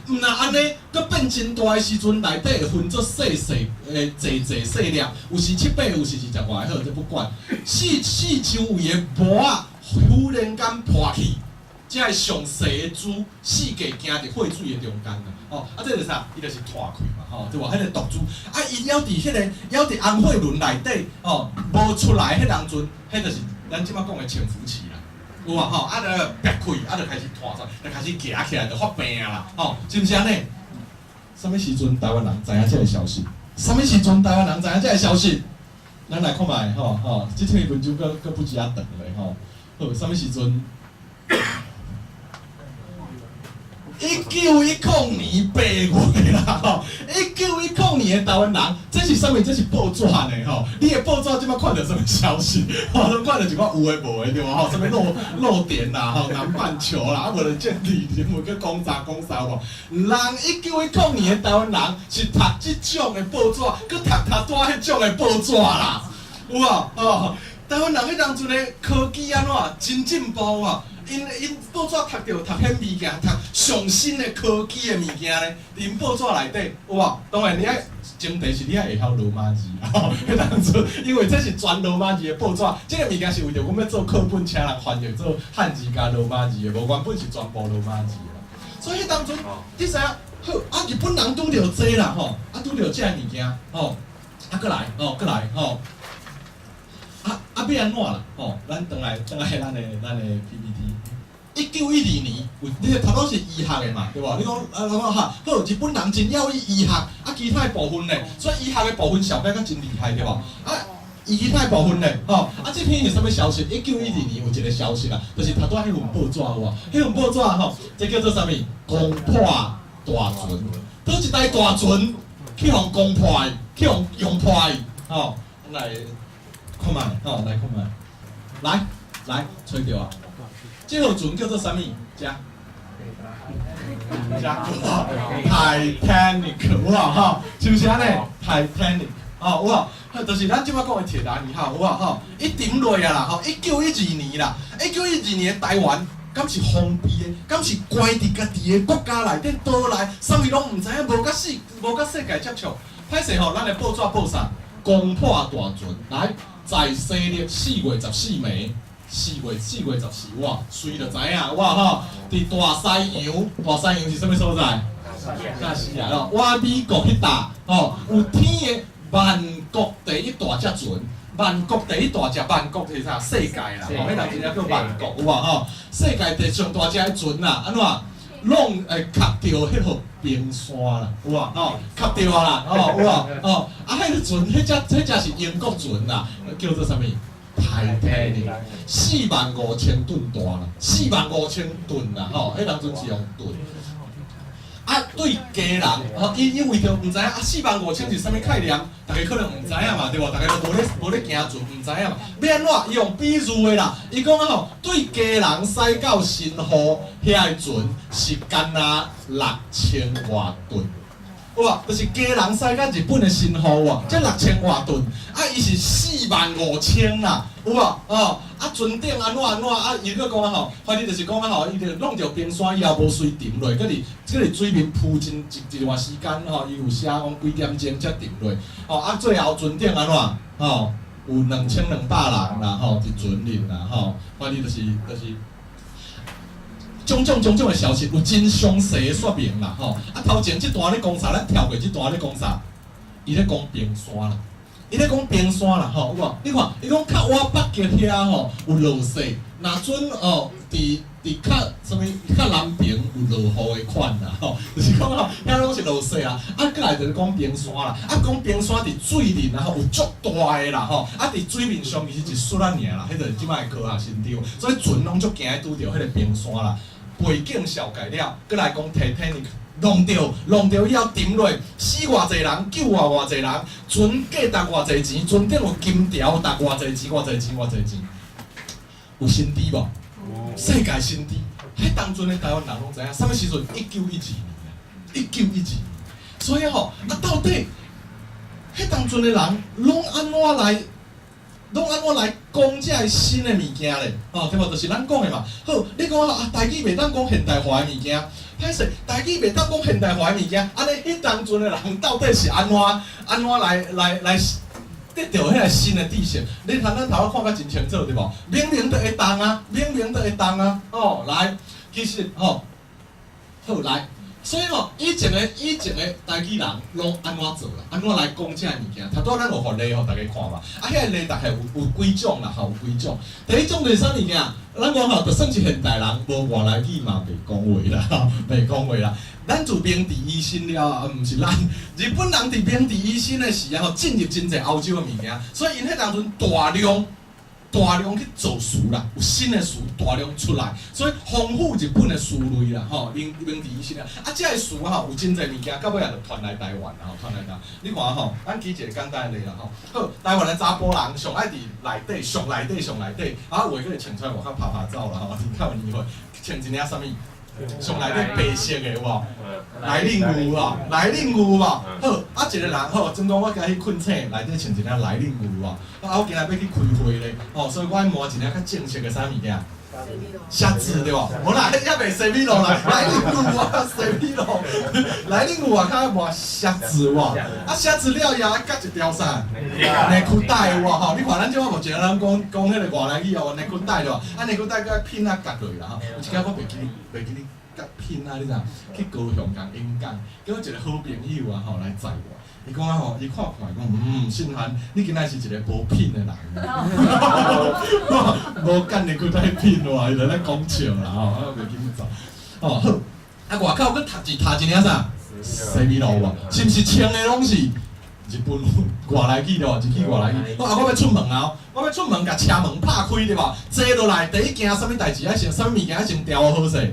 毋若安尼，佮变真大诶时阵，内底会分做细细粒，有时7、8，有时20外，好，这不管。四周围诶膜仔忽然间破去。这个上细的珠，四界行伫血水的中间啦。这是啥？伊就是脱开嘛，对无？迄个毒株，伊咬伫红血轮内底，无出来迄当阵，迄就是咱即摆讲的潜伏期啦，有无？就裂开，就开始脱出来，就开始夹起来，就发病啦，是毋是安尼？什么时阵台湾人知影这个消息？什么时阵台湾人知影这个消息？咱来看卖，即篇文章佫不止啊长咧，好，什么时阵1910年8月啦，1910年的台湾人，这是啥物？这是报纸呢，你的报纸即摆看到什么消息？拢看到一寡有诶无诶，对无？什么漏电啦，南半球啦，无就建立，无去讲啥无？人1910年的台湾人是读即种诶报纸，佮读迄种诶报纸啦，有无？台湾人迄当阵诶科技安怎真进步啊！因报纸读显微镜，读上新的科技的物件咧，因报纸内底有无？当然你爱前提是你爱会晓罗马字，迄当阵因为这是全罗马字的报纸，这个物件是为着阮要做课本，请人翻译做汉字加罗马字的，无原本是全部罗马字的。所以迄当阵你知影好日本人拄着这啦拄着这物件过来要安怎啦？咱转来咱的 PPT。1912年，你头拄是医学的嘛，对无？你讲好，日本人真要医学，其他的部分咧，所以医学的部分小白较真厉害，对无？其他的部分咧，这篇是啥物消息？1912年有一个消息啦，就是头拄迄份报纸有无？迄份报纸这叫做啥物？攻破大船，倒一台大船去互攻破，去互用破，来。看卖，来看卖，来，吹着啊！这号船叫做啥物？Titanic， 有无？是毋是安尼 ？Titanic， 有无？就是咱即摆讲的铁达尼号，有无？一沉落啊啦，1912年啦，1912年的台湾，敢是封闭的，敢是关伫家己的国家内底岛内，啥物拢毋知影，无甲世界接触。歹势咱的报纸报啥？攻破大船，来。在西历4月14暝，4月14，哇，随就知影，哇伫大西洋是啥物所在？大西洋咯，我美国迄搭，有天的万国第一大只船，万国第一大只，万国是啥？世界啦，迄当真正叫万国，有无？世界第上大只的船啦，安怎？拢会卡着迄号冰山啦，有无？卡着啦，有无？迄个船，迄只是英国船啦，叫做啥物 ？Titanic， 45000吨大啦，45000吨啦，迄当阵是用吨。对家人，因为着毋知影45000是啥物概念，大家可能毋知影嘛，对无？大家都无咧行船，毋知影嘛。要安怎？伊用比喻的啦，伊讲对家人驶到新湖遐个船是干那6000外吨。有无？就是家人驶到日本的新湖这6000外吨，伊是45000啦，有无？船顶安怎？伊佫讲反正就是讲伊着弄着冰山以后无随沉落，佫伫水面浮真一段时间伊有写讲几点钟才沉落，最后船顶安怎？有2200人啦吼，伫船里啦吼，反正就是种种的消息有真详细的说明啦吼。啊，头前这段咧讲啥？咱跳过这段咧讲啥？伊咧讲冰山啦，伊咧讲冰山啦吼，有无？你看，伊讲较瓦北极遐吼有落雪，若准哦，伫较什物较南边有落雨的款啦吼，就是讲吼，遐拢是落雪啦。啊，过来就是讲冰山啦，啊，讲冰山伫水面啦吼有足大的啦吼，啊，伫水面上其实一雪仔尔啦，迄就是即摆的科学新潮，所以船拢足惊拄着迄个冰山啦。背景小改了，过来讲 Titanic。弄着以后沉落，死偌济人，救偌济人，船价值偌济钱，船顶有金条，值偌济钱，偌济钱，有新知无？世界新知，迄当阵的台湾人拢知影，啥物时阵？1912年，所以吼，啊到底，迄当阵的人拢安怎来讲这新的物件咧？哦，对无？就是咱讲的嘛。好，你讲啊，台语袂当讲现代化的物件。歹势，台语袂当讲现代化的物件，安尼迄当阵的人到底是安怎来得到迄个新的知识？你通咱头看甲真清楚对无？明明都会动啊，哦，来，其实吼，好来，所以吼，以前的台语人拢安怎做啦？安怎来讲这物件？头拄咱有互例互大家看嘛？啊，迄个例大概有几种啦，吼，有几种。第一种就是啥物件？咱讲吼，就算是现代人，无外来语嘛，袂讲话啦，袂讲话啦。咱自明治维新了啊，毋是咱日本人伫明治维新的时候，进入真侪欧洲的物件，所以因迄当阵大量去做书啦，有新的书大量出来，所以丰富日本的书类啦，吼，明治维新啊，啊，这个书啊，有真侪物件，到尾也就传来台湾啦，吼，传来台。你看吼，咱举一个简单的例啦，吼，好，台湾的查甫人上爱伫内底，上内底，啊，话佫会穿出来外口拍走啦，吼，较有年会穿一领啥物？上内底白色的有无？内领牛啊，内领牛啊，好，啊一个人好，总讲我今日去困醒，内底穿一领内领牛啊，啊我今日要去开会咧，哦，所以我爱换一领较正式的啥物件？虾子对无？无啦，还袂西米露啦，内领牛啊，西米露，内领牛啊，较换虾子哇，啊虾子了以后爱夹一条啥？内裤带哇吼，你看咱即摆目前人讲迄个外来语哦，内裤带对无？啊内裤带佮拼啊夹落啦吼，有一间我袂记你。甲拼啊！你知去高雄共演讲，叫我一个好朋友啊吼来载我。伊讲啊吼，伊看看讲，信涵，你今仔是一个无品的人，无干你骨带品哇，伊在咧讲笑啦吼，啊袂记你走。哦好，啊外口佮读一领啥？西米露哇，是毋是穿的拢是日本外来语对无？日语外来语。啊我要出门啊！我要出门，甲车门拍开对无？坐落来第一件啥物代志？爱先啥物物件？爱先调好势。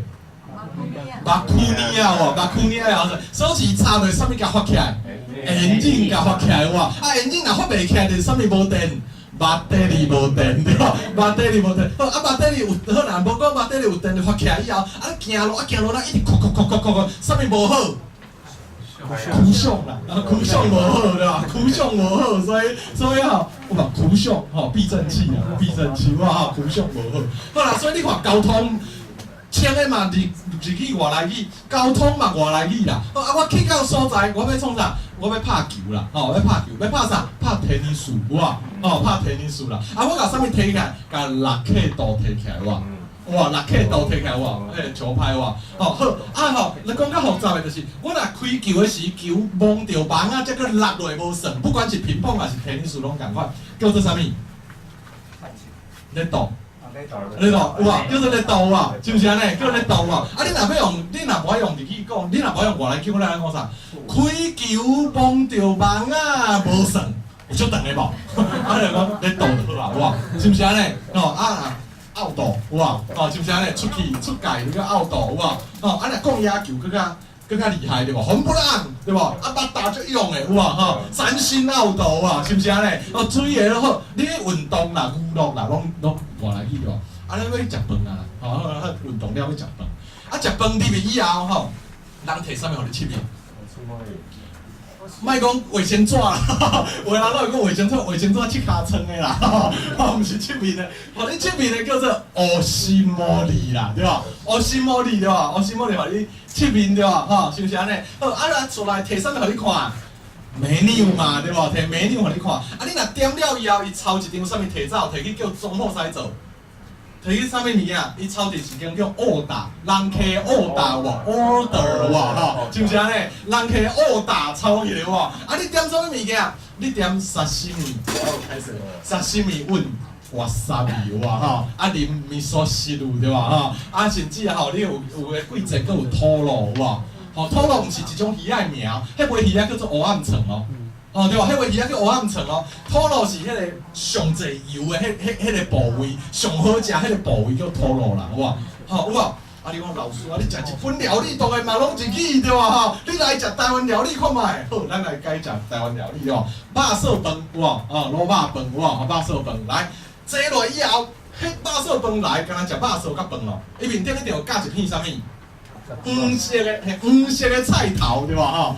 目箍呢啊，目箍呢啊，锁匙插落，啥物甲发起来？眼镜甲发起来哇！啊，眼镜若发袂起来，就是啥物无电，目底里无电对吧？目底里无电，好啊，目底里有好难，无讲目底里有电就发起来以后，啊行路咱一直哭，啥物无好？哭相啦，哭相无好对吧？哭相无好，所以吼，我讲哭相吼，避震器哇吼，哭相无好。好啦，所以你看交通。签的嘛日语外来语，交通嘛外来语啦。啊，我去到所在，我要创啥？我要拍球啦，吼，要拍球，要拍啥？拍天尼斯，有啊，吼，拍天尼斯啦。啊，我甲啥物摕起来？甲6K 度摕起来哇，6K 度摕起来哇，迄个球拍哇，吼好，啊吼，你讲较复杂的就是，我若开球的时，球摸着棒啊，则个落落无算，不管是乒乓还是天尼斯拢共款，叫做啥物？咧度。你讲有啊，叫做咧斗啊，是毋是安尼？叫咧斗啊！啊，你若要用，你若无爱用日语讲，你若无用外来叫，咱来讲啥？开球碰着棒啊，无算，有足长的无？啊，就讲咧斗就好啦，有无？是毋是安尼？哦啊，拗斗有无？哦，是毋是安尼？出界你个拗斗有无？哦，啊，若讲野球更加厉害对无？红不让对无？啊，八打就用的有无？吼，三星拗斗啊，是毋是安尼？哦，水的好，你运动啦、娱乐啦，拢外来去对无？啊，你要去食饭啊，吼，运动了去食饭。啊，食饭入去以后吼，人摕啥物互你切面？莫讲卫生纸啦，有人拢会讲卫生纸切尻川的啦，吼，毋是切面的，互你切面的叫做乌西莫里啦，对吧？乌西莫里对吧？乌西莫里互你切面对吧？吼，是毋是安尼？好，啊，来出来摕啥物互你看？ menu 嘛，对无？摕 menu 互你看，啊，你若点了以后，伊抄一张啥物摕走，摕去叫总好使做。摕去啥物物件？伊抄一张叫 order， 人客 order 哇 ，order 哇吼，是毋是安尼？人客 order 抄起来哇，啊，你点啥物物件？你点沙西米，开始沙西米问哇沙米哇吼，啊啉味噌汁对吧吼？啊甚至吼你有诶季节佫有土螺哇，吼土螺毋是一种鱼仔名，迄尾鱼仔叫做蚵仔肠哦。哦，对吧？迄个鱼仔叫蚵仔肠哦，土螺是迄个上侪油的迄个部位，上好食迄个部位叫土螺啦，有无？吼，有无？啊，你讲老师啊，你食一份料理，当然嘛拢一起对吧？吼，你来食台湾料理看卖，好，咱来改食台湾料理哦，肉燥饭有无？哦，卤肉饭有无？肉燥饭来，坐落以后，迄肉燥饭来，敢若食肉燥甲饭咯，伊面顶一定有加一片啥物？黄色的菜头对吧？吼。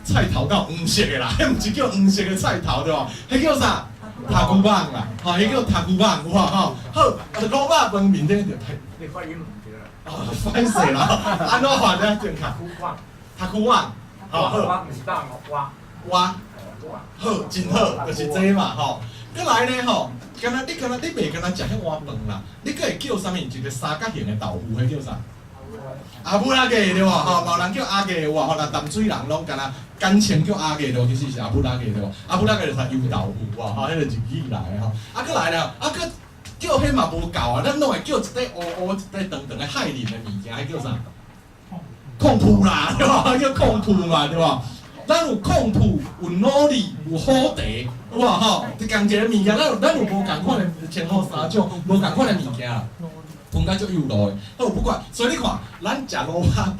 菜头到黄色的啦，迄毋是叫黄色的菜头对无？迄叫啥？塔古棒啦，吼，迄叫塔古棒，有无吼？好，卤肉饭面顶就
你发音唔对啦。
哦，歹势啦，安怎发咧正确？
塔古棒，
塔古棒，好好，
哇，唔是棒哦，哇，
哇，好，真好，就是这嘛吼。再来呢吼，你袂敢若食迄碗饭啦，你佫会叫啥物？一个三角形的豆腐，迄叫啥？阿布拉给对无？吼，无人叫阿给有无？吼，人淡水人拢敢若简称叫阿给咯，其实是阿布拉给对无？阿布拉给就是油豆腐啊，吼，迄个日语来的吼。啊，佫来了，啊，佫叫迄嘛无够啊，咱拢会叫一块乌乌、一块长长的海鳞的物件，迄叫啥？控铺啦，对吧？叫控铺嘛，对吧？咱有控铺，有努力，有好茶，有无吼？共一个物件，咱有无共款的前后三种，无共款的物件啦。分甲足有路的，好不管，所以你看，咱食卤肉饭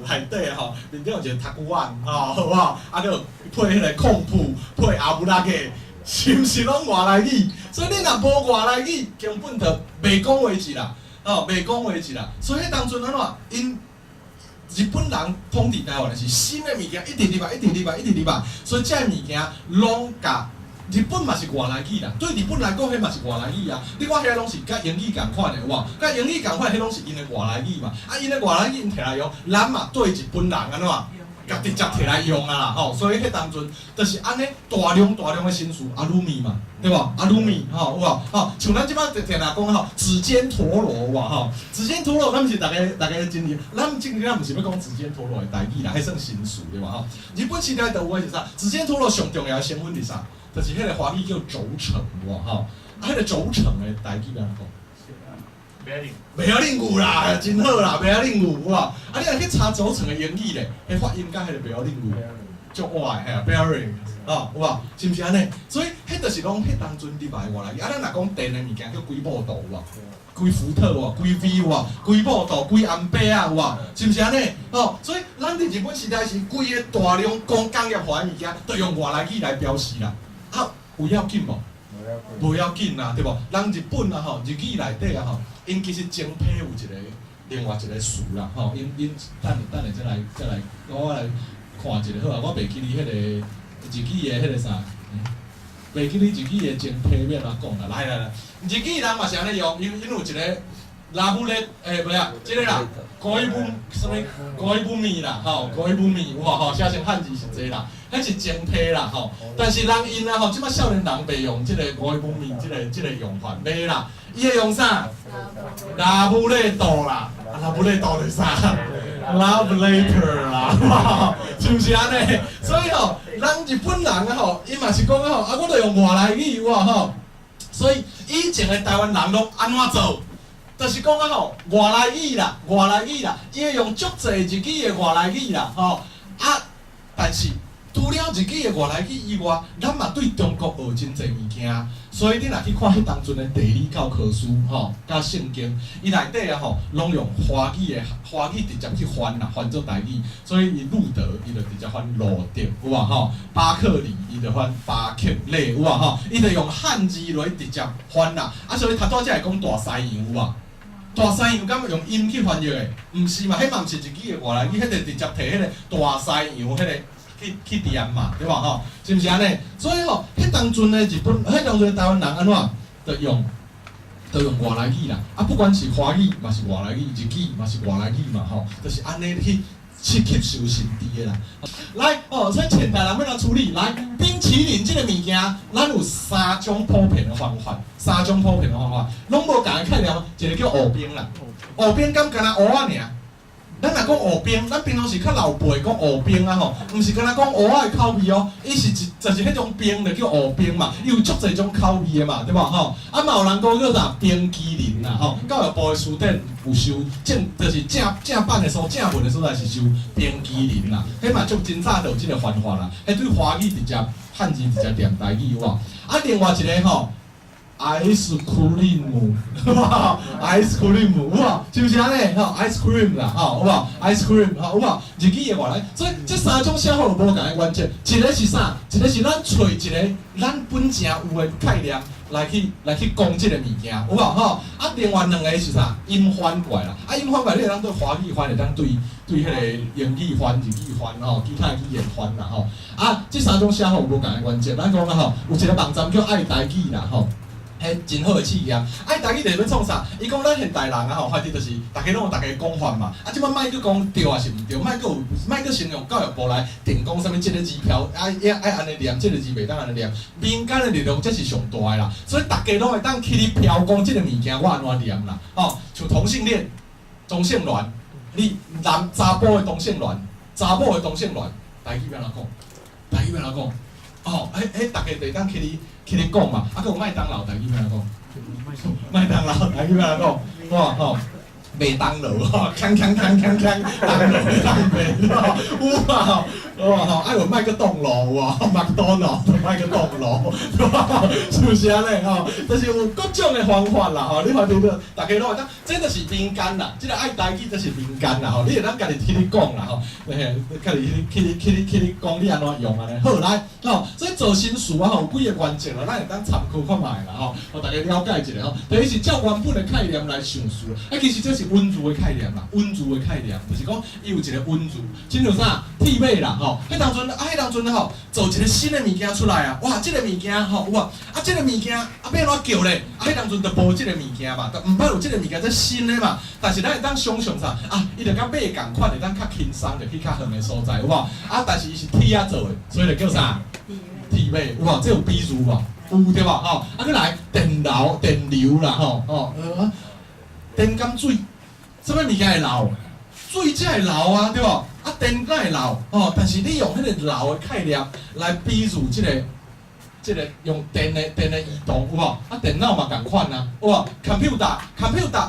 内底吼，面顶有一个塔古碗，吼，好无？啊，佮配迄个控铺，配阿布拉给，是毋是拢外来语？所以你若无外来语，根本就袂讲话字啦，哦，袂讲话字啦。所以迄当阵安怎？因日本人统治台湾的是新的物件，一直入来，一直入来，一直入来，所以这物件拢甲。日本嘛是外来语啦，对日本来讲，迄嘛是外来语啊。你看遐拢是甲英语共款的，有无？甲英语共款，迄拢是因的外来语嘛。啊，因的外来语因摕来用，咱嘛对日本人安怎？甲直接摕来用啊啦，吼。所以迄当阵就是安尼大量的新词阿鲁米嘛，对无？阿鲁米，吼，有无？吼，像咱即摆摕来讲吼，指尖陀螺哇，吼，指尖陀螺，咱毋是大家真理，咱毋是要讲指尖陀螺的代志啦，迄算新词对吧？吼，日本时代就有诶是啥？指尖陀螺上重要的成分是啥？就是迄个华语叫轴承，哇吼，啊，迄个轴承的代志要安怎讲？袂晓领有啦，真好啦，袂晓领有，有无？啊，你若去查轴承的英语咧，迄发音甲迄个袂晓领有，足歪嘿 ，bearing， 哦，有无？是毋是安尼？所以迄就是讲迄当阵入来的外来语，啊，咱若讲电的物件叫几步度有无？几伏特有无？几 V 有无？几步度？几安培啊有无？是毋是安尼？哦，所以咱伫日本时代是规个大量工业化的物件，都用外来语来表示啦。啊，有要紧无？无要紧啦，对无？人日本啊吼，日语内底啊吼，因其实精配有一个另外一个词啦吼，因等下再来，我来看一个好啊，我袂记你迄个日语的迄个啥，袂记你日语的精配要安怎讲啦？来，日语人嘛是安尼用，因有一个拉布列，不呀，即个啦，高一部什么高一部米啦，吼，高一部米，有无吼？写成汉字是这啦。迄是精配啦吼，但是人因啊吼，即摆少年人袂用即个高一部米，即个用法袂啦，伊会用啥？拉布雷多啦，拉布雷多是啥？Love later 啦，是毋是安尼？所以吼，咱日本人啊吼，伊嘛是讲啊吼，啊我著用外来语有啊吼，所以以前的台湾人拢安怎做？就是讲啊吼，外来语啦，伊会用足侪日语的外来语啦吼，啊，但是。除了日语的外来语以外，咱嘛对中国学真侪物件，所以你若去看迄当阵的地理教科书吼，甲圣经，伊内底啊吼，拢用华语直接去翻啦，翻做台语，所以伊路德伊就直接翻路德，有啊吼，巴克利伊就翻巴克利，有啊吼，伊就用汉字来直接翻啦，啊，所以头拄则会讲大西洋有啊。大西洋敢用音去翻译的？毋是嘛？迄嘛毋是日语的外来语，迄个直接摕迄个大西洋迄个。去念嘛，对吧？吼，是毋是安尼？所以吼，迄当阵的日本，迄当阵的台湾人安怎？都用外来语啦。啊，不管是华语嘛是外来语，日语嘛是外来语嘛，吼，就是安尼去去吸收心智的啦。来哦，所以现代人要怎处理？来，冰淇淋这个物件，咱有3种普遍的方法，3种普遍的方法，拢无共个概念，一个叫乌冰啦，乌冰敢干那乌仔尔。咱若讲乌冰，咱平常时较老辈讲乌冰啊吼，毋是干那讲乌仔的口味哦，伊是就是迄种冰就叫乌冰嘛，伊有足侪种口味的嘛，对无吼？啊嘛有人讲叫啥冰淇淋啦吼，教育部的书店有收就是正版的所正文的所在是收冰淇淋啦，迄嘛足真早就有即个方法啦，迄对华语直接汉字直接念台语有无？啊另外一个吼。ice cream， 好不好 ？ice cream， 有无？是不是安尼？吼 ，ice cream 啦，吼，有无 ？ice cream， 吼，有无？日语的话来，所以这3种写法就无共个关键。一个是啥？一个是咱找一个咱本正有的概念来去讲这个物件，有无？吼，啊，另外2个是啥？音翻过来啦，啊，音翻过来你会当对华语翻，会当对迄个英语翻、日语翻，吼，其他语言翻啦，吼。啊，这3种写法有无共个关键？咱讲啦，吼，有一个网站叫爱台语啦，吼。迄真好诶企业，爱台语就是要创啥？伊讲咱现代人啊吼，反正就是大家拢有大家讲法嘛。啊，即摆莫去讲对啊是毋对，莫去形容教育部来定讲啥物即个字条，爱安尼念，即个字袂当安尼念。民间诶力量才是上大诶啦，所以大家拢会当去咧飘讲即个物件，我安怎念啦？吼，像同性恋、同性恋，你查甫诶同性恋，查某诶同性恋，台语要安怎讲？台语要安怎讲？哦，大家会当去咧讲嘛，啊，佮有麦当劳台语要安怎讲？麦当劳台语要安怎讲？哇吼！麦当劳吼，锵锵锵锵锵，当劳当麦，有嘛吼？哇吼！啊有麦克冻咯，有无？麦当劳麦克冻咯，是不是安尼吼？就是有各种的方法啦吼，你发觉到大家拢会当，这就是民间啦，这个爱台语就是民间啦吼，你会当家己去咧讲啦吼，家己去咧讲你安怎用安尼。好来吼，所以做新书啊吼，有几个原则啦，咱会当参考看卖啦吼，互大家了解一下吼。第一是照原本的概念来上书，啊其实这是温字的概念啦，温字的概念就是讲伊有一个温字，亲像啥媲美啦吼。迄当阵吼，做一个新的物件出来啊！哇，这个物件吼，哇，啊，这个物件啊，要安怎叫咧？啊，迄当阵就无这个物件嘛，但毋捌有这个物件，这新的嘛。但是咱会当想象啥啊？伊就甲马共款，会当较轻松，就去较远的所在，有无？啊，但是伊是铁啊做的，所以就叫啥？媲美，有无？这有比如无？有对吧？吼，啊，佮来电流啦，吼，电敢水，什么物件会流？水才会流啊，对无？啊，电哪会流？哦，但是你用迄个流的概念来比喻这个用电的移动，有无？啊，电脑嘛共款啊，有无 ？computer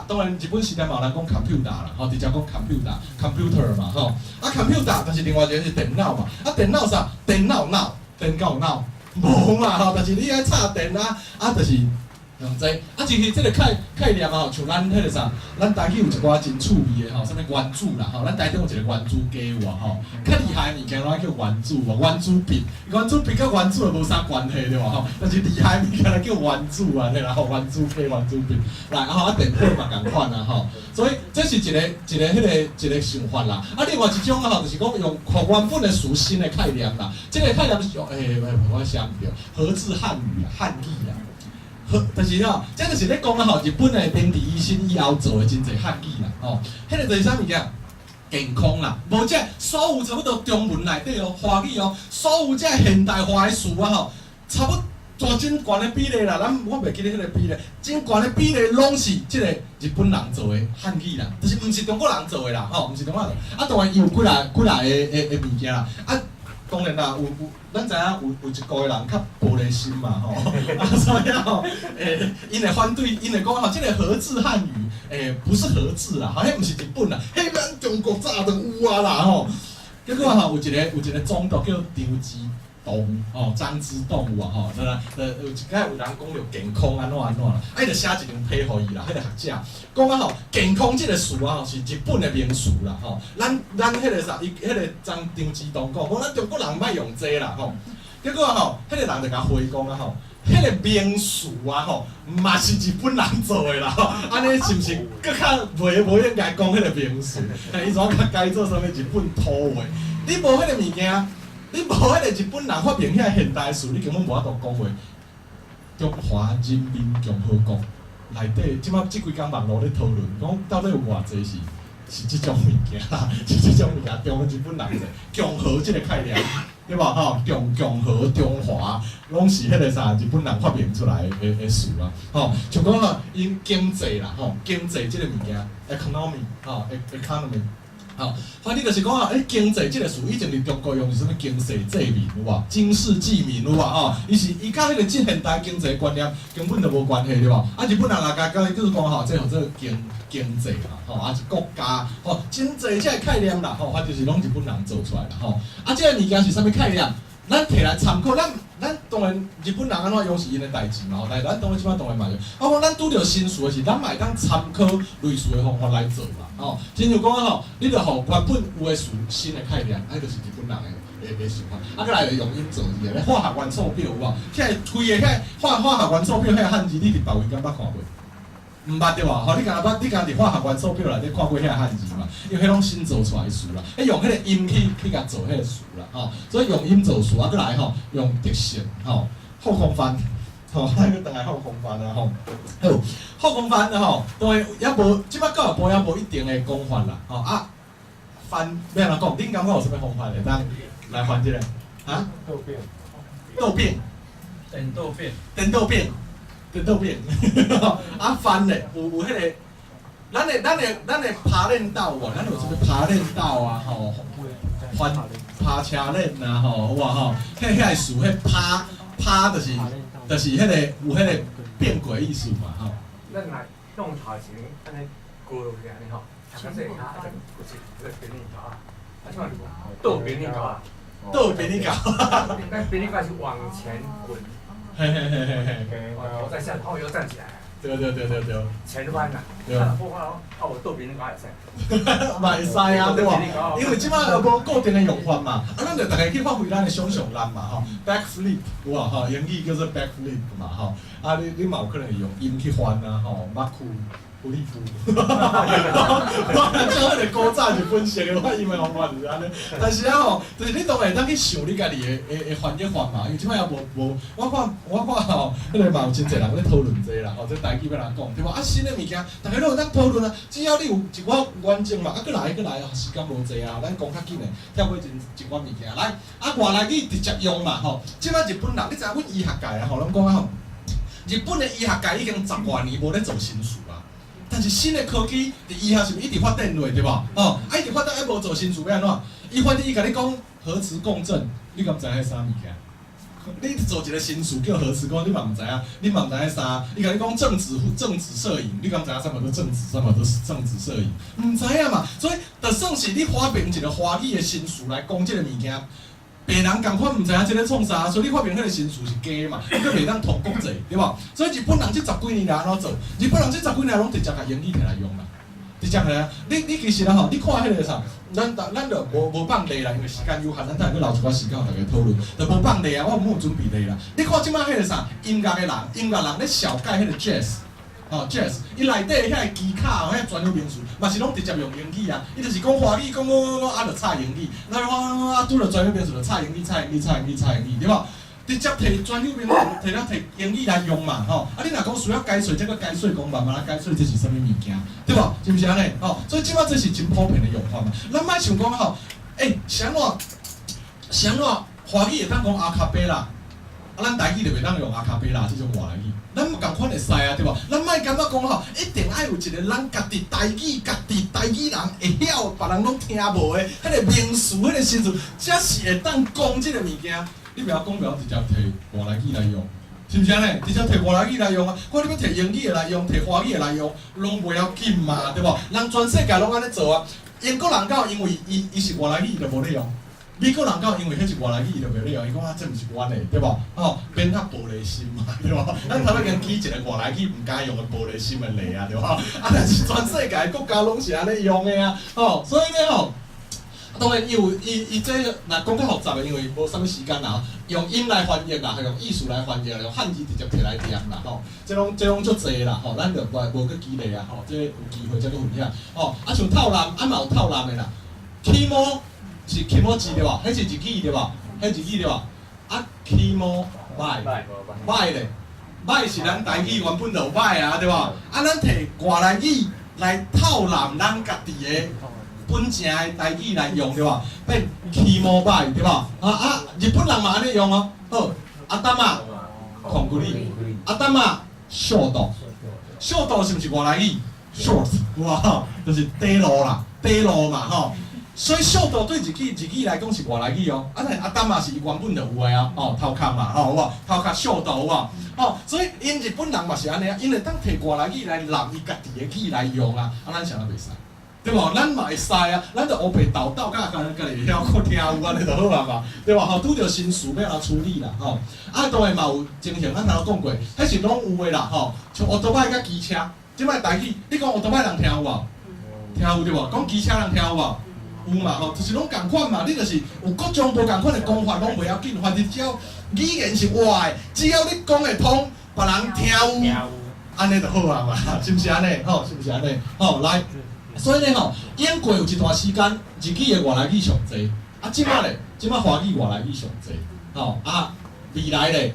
当然日本时代嘛有人讲 computer 啦，吼，直接讲 computer 嘛，吼。啊 computer， 但是另外一个是电脑嘛，啊电脑啥？电脑脑，电够脑，无嘛吼。但是你爱插电啊，啊就是。用这，啊，其实这个概念啊，像咱迄个啥，咱台语有一寡真趣味的吼，啥物原子啦吼，咱台中有一个原子鸡有啊吼，较厉害的物件拢叫原子啊，原子笔，原子笔甲原子无啥关系对吧吼？但是厉害的物件来叫原子啊，对啦吼，原子鸡、原子笔，来啊吼，啊电脑嘛共款啊吼，所以这是一个想法啦。啊，另外一种啊吼，就是讲用原本的属新的概念啦，这个概念是用我想唔对，合字汉语啊，汉译啊。就是吼，这就是咧讲啊吼，日本的明治维新以后做的真侪汉语啦，吼，迄个就是啥物件？健康啦，无这所有差不多中文内底哦，华语哦，所有这现代化的词啊吼，差不多真悬的比例啦，我袂记得迄个比例，真悬的比例拢是即个日本人做的汉语啦，就是毋是中国人做的啦，吼，毋是中国人做，啊，当然伊有几来的物件啦，啊。当然啦，咱知影有一个人较玻璃心嘛吼，啊所以吼，因会反对，因会讲吼，这个和字汉语，不是和字啦，吼，迄毋是日本啦，迄咱中国早就有啊啦吼。结果吼，有一个总督叫张之洞哦，张之洞有啊吼，有一摆有人讲着健康安怎啦，啊伊就写一张批互伊啦，迄个学者讲啊吼，健康即个词啊吼是日本的名词啦吼，咱迄个啥，伊迄个张之洞讲，咱中国人莫用这啦吼，结果吼，迄个人就甲回讲啊吼，迄个名词啊吼，嘛是日本人做的啦吼，安尼是毋是搁较无应该讲迄个名词？伊怎较改做啥物日本土话？你无迄个物件。你无迄个日本人发明遐现代词，你根本无法度讲话。中华人民共和国内底，即摆即几工网络咧讨论，讲到底有偌济是是即种物件啦，是即种物件。中日本人者，共和即个概念，对吧？吼，共和中华，拢是迄个啥日本人发明出来的词啊。吼，像讲吼，因经济啦，吼，经济即个物件 ，economy， 吼 ，economy。好，反正就是讲啊，经济这个词以前伫中国用是啥物经世济民有无？经世济民有无？吼，伊甲迄个即现代经济观念根本就无关系对无？啊，日本人来甲就是讲吼，即叫做经济啦，吼，啊是国家，吼，经济这个概念啦，吼，反正是拢日本人做出来啦，吼。啊，这个物件是啥物概念？咱摕来参考，咱当然日本人安怎用是因的代志嘛，吼，但是咱当然即摆当然嘛，啊，讲咱拄着新词的是，咱嘛会当参考类似的方法来做嘛，吼。亲像讲吼，你着互原本有的词新的概念，啊，就是日本人的想法，啊，再来就用音做字咧，化学元素表有无？现在推的遐化学元素表遐汉字，你伫别位敢捌看过？毋捌对吧？吼，你敢伫化学元素表内底看过遐汉字嘛？因为迄拢新做出来的词啦，用迄个音去甲做迄个词啦，吼，所以用音做词啊，再来吼，用特性，吼，后空翻，吼，咱个等来后空翻啊，吼，好，后空翻啊，吼，当然也无，即摆教育部也无一定的讲法啦，吼啊，翻要安怎讲？恁感觉有啥物方法会当来翻即个？啊？
豆变，
豆变，
等豆变，
等豆变。跟豆变，啊翻嘞，有迄个，咱的爬链道啊，咱有什么爬链道啊，吼，翻爬车链啊，吼，有无吼？迄个词，迄爬就是迄个有迄个变轨意思嘛，吼。
咱来弄头前，安尼过落去安尼吼，像这下一阵过去，这个便利高啊，啊像豆便利高啊，
豆便利高，
但便利高是往前滚。
嘿嘿嘿嘿嘿，
我在下，然后又站起来。
对，
前翻啦，
对。
我豆比那个还使。
嘛会使啊，对无？因为即摆又无固定的用法嘛，啊，咱就大家去发挥咱的想象力嘛，吼 ，back flip 有无吼？英语叫做 back flip 嘛，吼，啊，你嘛有可能会用音去翻啊，吼，马库。不利夫，我像迄个古早日本式的发音的方法就是安尼。但是啊吼，就是你当然会当去想你家己的翻译法嘛，因为即摆也无，我看吼，迄个嘛有真侪人咧讨论这啦，吼，这台语要人讲对无？啊，新的物件，大家都有当讨论啊，只要你有一寡完整嘛，啊，过来啊，时间无济啊，咱讲较紧的，跳过一寡物件来，啊，外来语直接用嘛，吼，即摆日本人，你知影阮医学界啊，吼，咱讲啊吼，日本的医学界已经10多年无咧做新事啊。但是新的科技伫医学是毋是一直发展落，对无？哦，啊一直发展，还无做新事要安怎？伊反正伊甲你讲核磁共振，你敢知影啥物件？你做一个新事叫核磁共振，你嘛毋知影，你嘛毋知影啥？伊甲你讲正子摄影，你敢知影啥物叫正子？啥物叫正子摄影？毋知影嘛，所以就算是你发明一个华语的新事来讲即个物件。别人共款毋知影即个创啥，所以你发明迄个新词是假嘛，你佫袂当通国际，对无？所以日本人即10几年来安怎做？日本人即10几年拢直接甲英语摕来用啦，直接来。你其实啦吼，你看迄个啥，咱就无放例啦，因为时间有限，咱等下佫留一寡时间互大家讨论。就无放例啊，我冇准备例啦。你看即摆迄个啥音乐人咧小改迄个 jazz。哦 ，jazz， 伊内底遐个基卡，遐专有名词，嘛是拢直接用英语啊。伊就是讲华语，讲啊，就插英语，那啊拄着专有名词就插英语，对无？直接摕专有名词，摕英语来用嘛，吼。啊，你若讲需要解释，这个解释讲慢慢来解释，这是啥物物件，对无？是毋是安尼？哦，所以即摆这是真普遍的用法嘛。咱莫想讲吼，是安怎华语会当讲阿卡贝拉？啊，咱台语就袂当用阿卡贝拉即种外来语，咱共款会使啊，对无？咱莫感觉讲吼，一定爱有一个咱家己台语人会晓，别人拢听无的，迄个名词、迄个新词，才是会当讲即个物件。你不要直接摕外来语来用，是毋是安尼？直接摕外来语来用啊！看你要摕英语的来用，摕华语的来用，拢袂要紧嘛，对无？人全世界拢安尼做啊！英国人到因为伊是外来语，就无咧用。美国人到因为迄是外来语，伊就袂咧用，伊讲这毋是阮的，对无？吼，变较玻璃心嘛，对无？咱头尾跟举一个外来语毋敢用的玻璃心的例啊，对无？啊，但是全世界国家拢是安尼用的啊，吼，所以呢吼，当然伊这若讲较复杂的，因为无啥物时间啦，用音来翻译啦，用艺术来翻译啦，用汉字直接摕来念啦，吼，这拢足济啦，吼，咱就无去举例啊，吼，这有机会再去分享，吼，啊像透南，嘛有透南的啦，起毛。是起毛字对无？迄是日语对无？迄日语对无？啊，起毛歹咧，歹是咱台语原本就歹啊，对无？啊，咱摕外来语来套揽咱家己的本正的台语来用对吧？变 Kmobile 对吧？日本人嘛安尼用哦。好，阿丹啊，控骨力，阿丹啊，速度，速度是毋是外来语 ？short 有无？就是短路啦，短路嘛吼。所以速度对日语来讲是外来语哦。但阿丹嘛是伊原本就有诶啊，头壳嘛，有无？头壳速度有无？所以因日本人嘛是安尼啊，因会当摕外来语来揽伊家己诶语来用啊，咱啥都袂使。对无？咱嘛会使啊，咱就黑白斗斗，甲家己会晓讲听有安尼就好啊嘛，对吧？拄着心事要来处理啦，当然嘛有情形，咱头讲过，迄是拢有诶啦，像乌托邦甲机车，即摆台语，你讲乌托邦人听有无？听有对无？讲机车人听有无？有嘛就是拢共款嘛，你就是有各种无共款诶讲法，拢袂要紧，反正只要语言是活诶，只要你讲会通，别人听有，安尼就好啊嘛，是毋是安尼？是毋是安尼？来。所以呢演过有一段时间，日语的外来语上济，即摆咧，华语外来语上济，未来咧，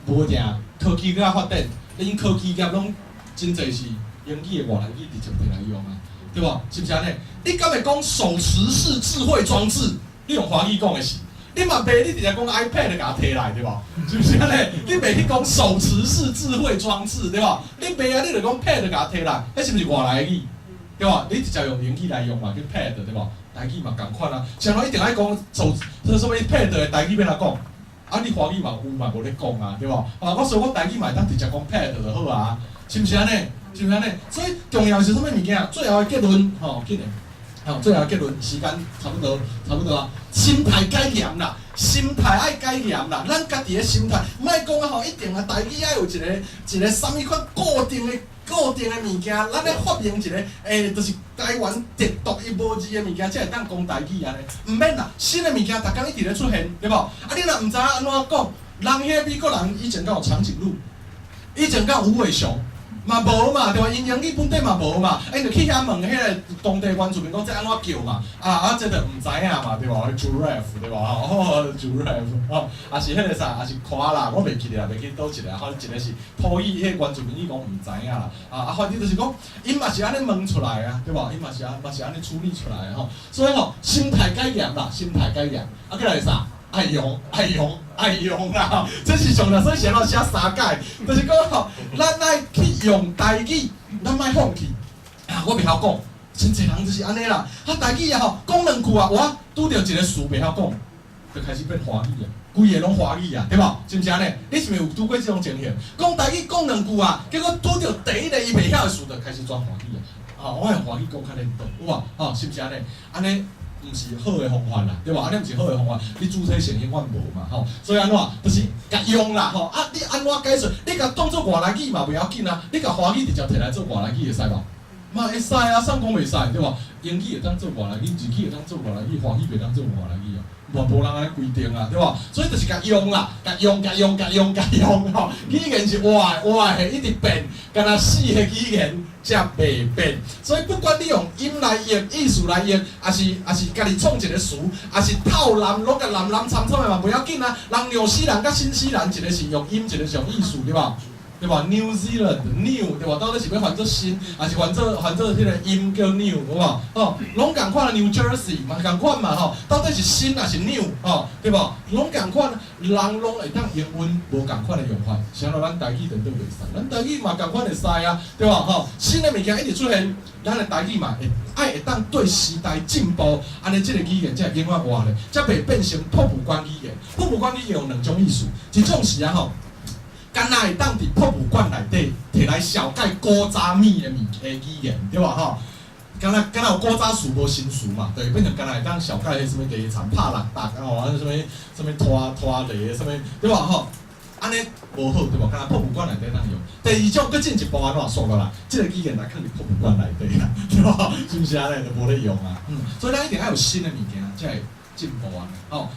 无定科技较发展，因科技业拢真济是英语的外来语直接摕来用啊，对无？是毋是安尼？你敢会讲手持式智慧装置？你用华语讲的是，你嘛袂你直接讲 iPad 甲摕来，对无？是毋是安尼？你袂去讲手持式智慧装置，对无？你袂啊，你就讲 Pad 甲摕来，迄是毋是外来语？对吧？你直接用英语来用嘛，叫 pad 对吧？台语嘛共款啊。像我一定爱讲手，什么 pad 的台语要哪讲？你华语嘛有嘛无咧讲啊，对吧？所以我台语嘛当直接讲 pad 就好啊，是毋是安尼？是毋是安尼？所以重要是啥物物件？最后的结论，紧诶，最后的结论时间差不多啊。心态改念啦，心态爱改念啦，咱家己的心态，莫讲啊一定啊台语爱有一个啥物款固定的物件，咱咧发明一个就是台湾独一无二的物件，才会当讲台语安尼。毋免啦，新的物件逐工一直咧出现，对无？你若毋知影安怎讲，人迄美国人以前敢有长颈鹿，以前敢有无尾熊。嘛无嘛，对吧？因英语本地嘛无嘛，因就去遐问迄个当地原住民讲这安怎叫嘛？这就毋知影嘛，对吧 ？Giraffe 对吧？Giraffe 也是迄个啥，也是夸啦，我袂记得啦，袂记倒一个，一个是土语，迄个原住民伊讲毋知影啦，反正就是讲，因嘛是安尼问出来啊，对吧？因嘛是安尼处理出来的所以心态改变啦，心态改变，再来啥？爱用啦！这是上啦，所以写写三解，就是讲咱爱去用台语，咱莫放弃。我袂晓讲，真侪人就是安尼啦。台语讲两句我拄着一个词袂晓讲，就开始变华语啊，规个拢华语啊，对无？是毋是安尼？你是毋是有拄过这种情形？讲台语讲两句结果拄着第一个伊袂晓的词，就开始转华语啊！我用华语讲较灵动，有无？是毋是安尼？安尼。毋是好的方法啦，对吧？安尼毋是好的方法，你主体性永远无嘛，所以安怎就是甲用啦，你安怎解说？你甲当做外来语嘛袂要紧啊，你甲华语直接摕来做外来语会使无？嘛会使啊，啥讲袂使，对吧？英语会当做外来语，日语会当做外来语，华语袂当做外来语啊，无人安尼规定啊，对吧？所以就是甲用啦，甲用，语言是活的，一直变，敢若死的语言。才袂变，所以不管你用音来用、意思来用，还是家己创一个词，还是套揽，拢甲揽参的嘛，袂要紧啊。人纽西兰甲新西兰，一个是用音，一个是用意思，对吧？对吧 ？New Zealand，New 对吧？到底是要换做新，还是换做迄个音叫 New， 有无？拢共款 New Jersey 嘛，共款嘛到底是新还是 New 对吧？拢共款，人拢会当英文无共款的用法，像咱台语等都袂使，咱台语嘛共款会使啊，对吧？新的物件一直出现，咱的台语嘛会当对时代进步，安尼这个语言才会永远活咧，才袂变成瀑布馆语言。瀑布馆语言有两种意思，一种是敢若会当伫博物馆内底摕来小解古早物的语言，对吧？敢若有古早词无新词嘛，对，变成敢若会当小解迄什么地产拍落搭什么拖犁什么，对吧？安尼无好，对吧？敢若博物馆内底当用。第二种佫进一步安怎说落来，这个语言来放伫博物馆内底啦，对吧？是毋是安尼就无咧用啊？所以咱一定要有新的物件才会进步啊，